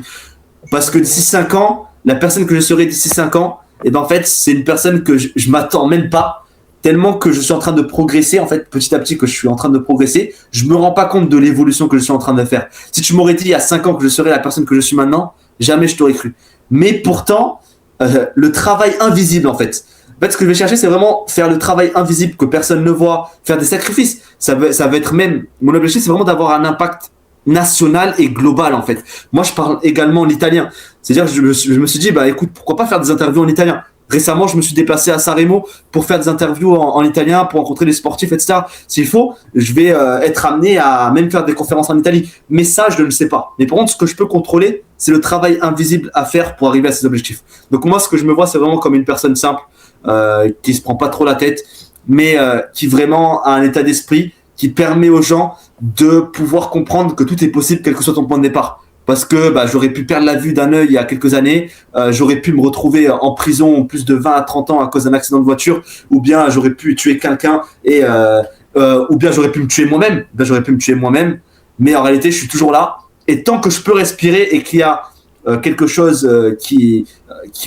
Parce que d'ici 5 ans, la personne que je serai d'ici 5 ans, et ben en fait, c'est une personne que je m'attends même pas, tellement que je suis en train de progresser, en fait, petit à petit que je suis en train de progresser, je me rends pas compte de l'évolution que je suis en train de faire. Si tu m'aurais dit il y a 5 ans que je serais la personne que je suis maintenant, jamais je t'aurais cru. Mais pourtant, le travail invisible, en fait, ce que je vais chercher, c'est vraiment faire le travail invisible que personne ne voit, faire des sacrifices. Ça va être même... Mon objectif, c'est vraiment d'avoir un impact national et global, en fait. Moi, je parle également l'italien. C'est-à-dire que je me suis dit, écoute, pourquoi pas faire des interviews en italien ? Récemment, je me suis déplacé à Sanremo pour faire des interviews en italien, pour rencontrer des sportifs, etc. S'il faut, je vais être amené à même faire des conférences en Italie. Mais ça, je ne le sais pas. Mais par contre, ce que je peux contrôler, c'est le travail invisible à faire pour arriver à ces objectifs. Donc moi, ce que je me vois, c'est vraiment comme une personne simple, qui se prend pas trop la tête, mais qui vraiment a un état d'esprit qui permet aux gens de pouvoir comprendre que tout est possible, quel que soit ton point de départ. Parce que j'aurais pu perdre la vue d'un œil il y a quelques années, j'aurais pu me retrouver en prison plus de 20 à 30 ans à cause d'un accident de voiture, ou bien j'aurais pu tuer quelqu'un, ou bien j'aurais pu me tuer moi-même. Mais en réalité, je suis toujours là. Et tant que je peux respirer et qu'il y a quelque chose qui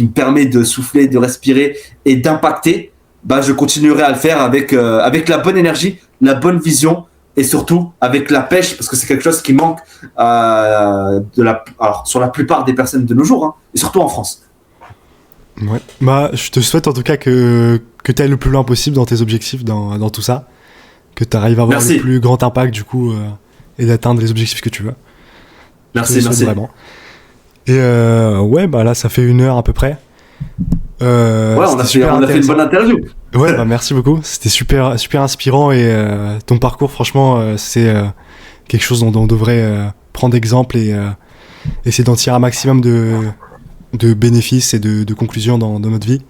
me permet de souffler, de respirer et d'impacter, bah, je continuerai à le faire avec la bonne énergie, la bonne vision et surtout avec la pêche, parce que c'est quelque chose qui manque alors, sur la plupart des personnes de nos jours, hein, et surtout en France. Ouais. Bah, je te souhaite en tout cas que tu ailles le plus loin possible dans tes objectifs, dans tout ça, que tu arrives à avoir le plus grand impact du coup et d'atteindre les objectifs que tu veux. Merci. Vraiment. Et ouais, bah là, ça fait 1 heure à peu près. Ouais, on a fait une bonne interview. Ouais, bah merci beaucoup. C'était super inspirant et ton parcours, franchement, c'est quelque chose dont on devrait prendre exemple et essayer d'en tirer un maximum de bénéfices et de conclusions dans notre vie.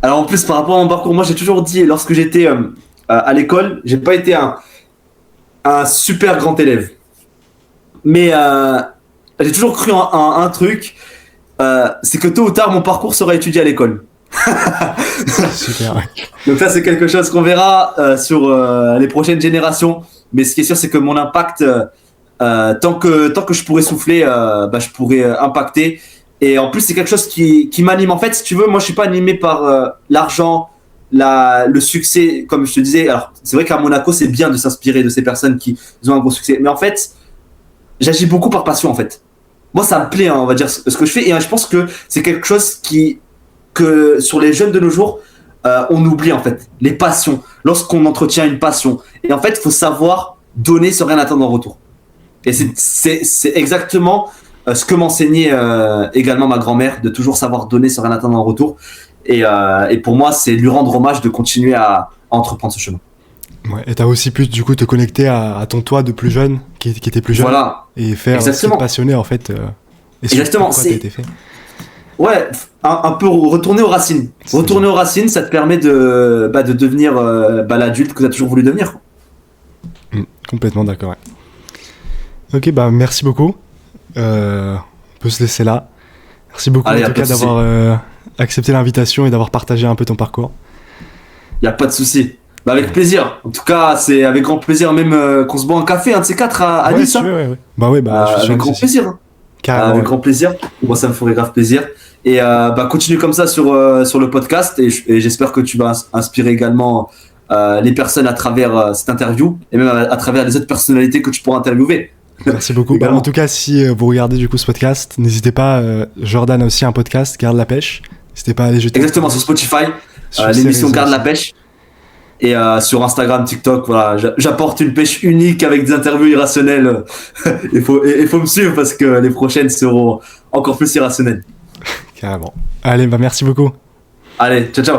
Alors en plus, par rapport à mon parcours, moi j'ai toujours dit, lorsque j'étais à l'école, j'ai pas été un super grand élève. Mais j'ai toujours cru en un truc, c'est que tôt ou tard mon parcours sera étudié à l'école. Super. Donc ça c'est quelque chose qu'on verra sur les prochaines générations. Mais ce qui est sûr c'est que mon impact, tant que je pourrais souffler, bah, je pourrais impacter. Et en plus c'est quelque chose qui m'anime. En fait si tu veux, moi je suis pas animé par l'argent, le succès, comme je te disais. Alors c'est vrai qu'à Monaco c'est bien de s'inspirer de ces personnes qui ont un gros succès. Mais en fait j'agis beaucoup par passion en fait. Moi ça me plaît, hein, on va dire ce que je fais. Et je pense que c'est quelque chose que sur les jeunes de nos jours, on oublie en fait, les passions, lorsqu'on entretient une passion. Et en fait, il faut savoir donner sans rien attendre en retour. Et c'est exactement ce que m'enseignait également ma grand-mère, de toujours savoir donner sans rien attendre en retour. Et pour moi, c'est lui rendre hommage de continuer à entreprendre ce chemin. Ouais, et t'as aussi pu du coup te connecter à ton toi de plus jeune, qui était plus jeune, voilà. Et faire ce qui te passionnait en fait. Exactement, été fait. Ouais, un peu retourner aux racines. Retourner aux racines, ça te permet de devenir l'adulte que tu as toujours voulu devenir. Complètement d'accord, ouais. Ok, bah merci beaucoup. On peut se laisser là. Merci beaucoup en tout cas d'avoir accepté l'invitation et d'avoir partagé un peu ton parcours. Y a pas de souci. Bah avec plaisir. En tout cas, c'est avec grand plaisir même qu'on se boit un café, un de ces quatre à Nice. Ouais. Bah ouais, avec grand plaisir. Avec grand plaisir. Moi, ça me ferait grave plaisir. Et continue comme ça sur le podcast et j'espère que tu vas inspirer également les personnes à travers cette interview et même à travers les autres personnalités que tu pourras interviewer. Merci beaucoup. En tout cas, si vous regardez du coup ce podcast, n'hésitez pas. Jordan a aussi un podcast, Garde la pêche. N'hésitez pas à aller jeter. Exactement, sur Spotify, l'émission Garde la pêche. Et sur Instagram, TikTok, voilà, j'apporte une pêche unique avec des interviews irrationnelles. Il faut me suivre parce que les prochaines seront encore plus irrationnelles. Carrément. Allez, merci beaucoup. Allez, ciao.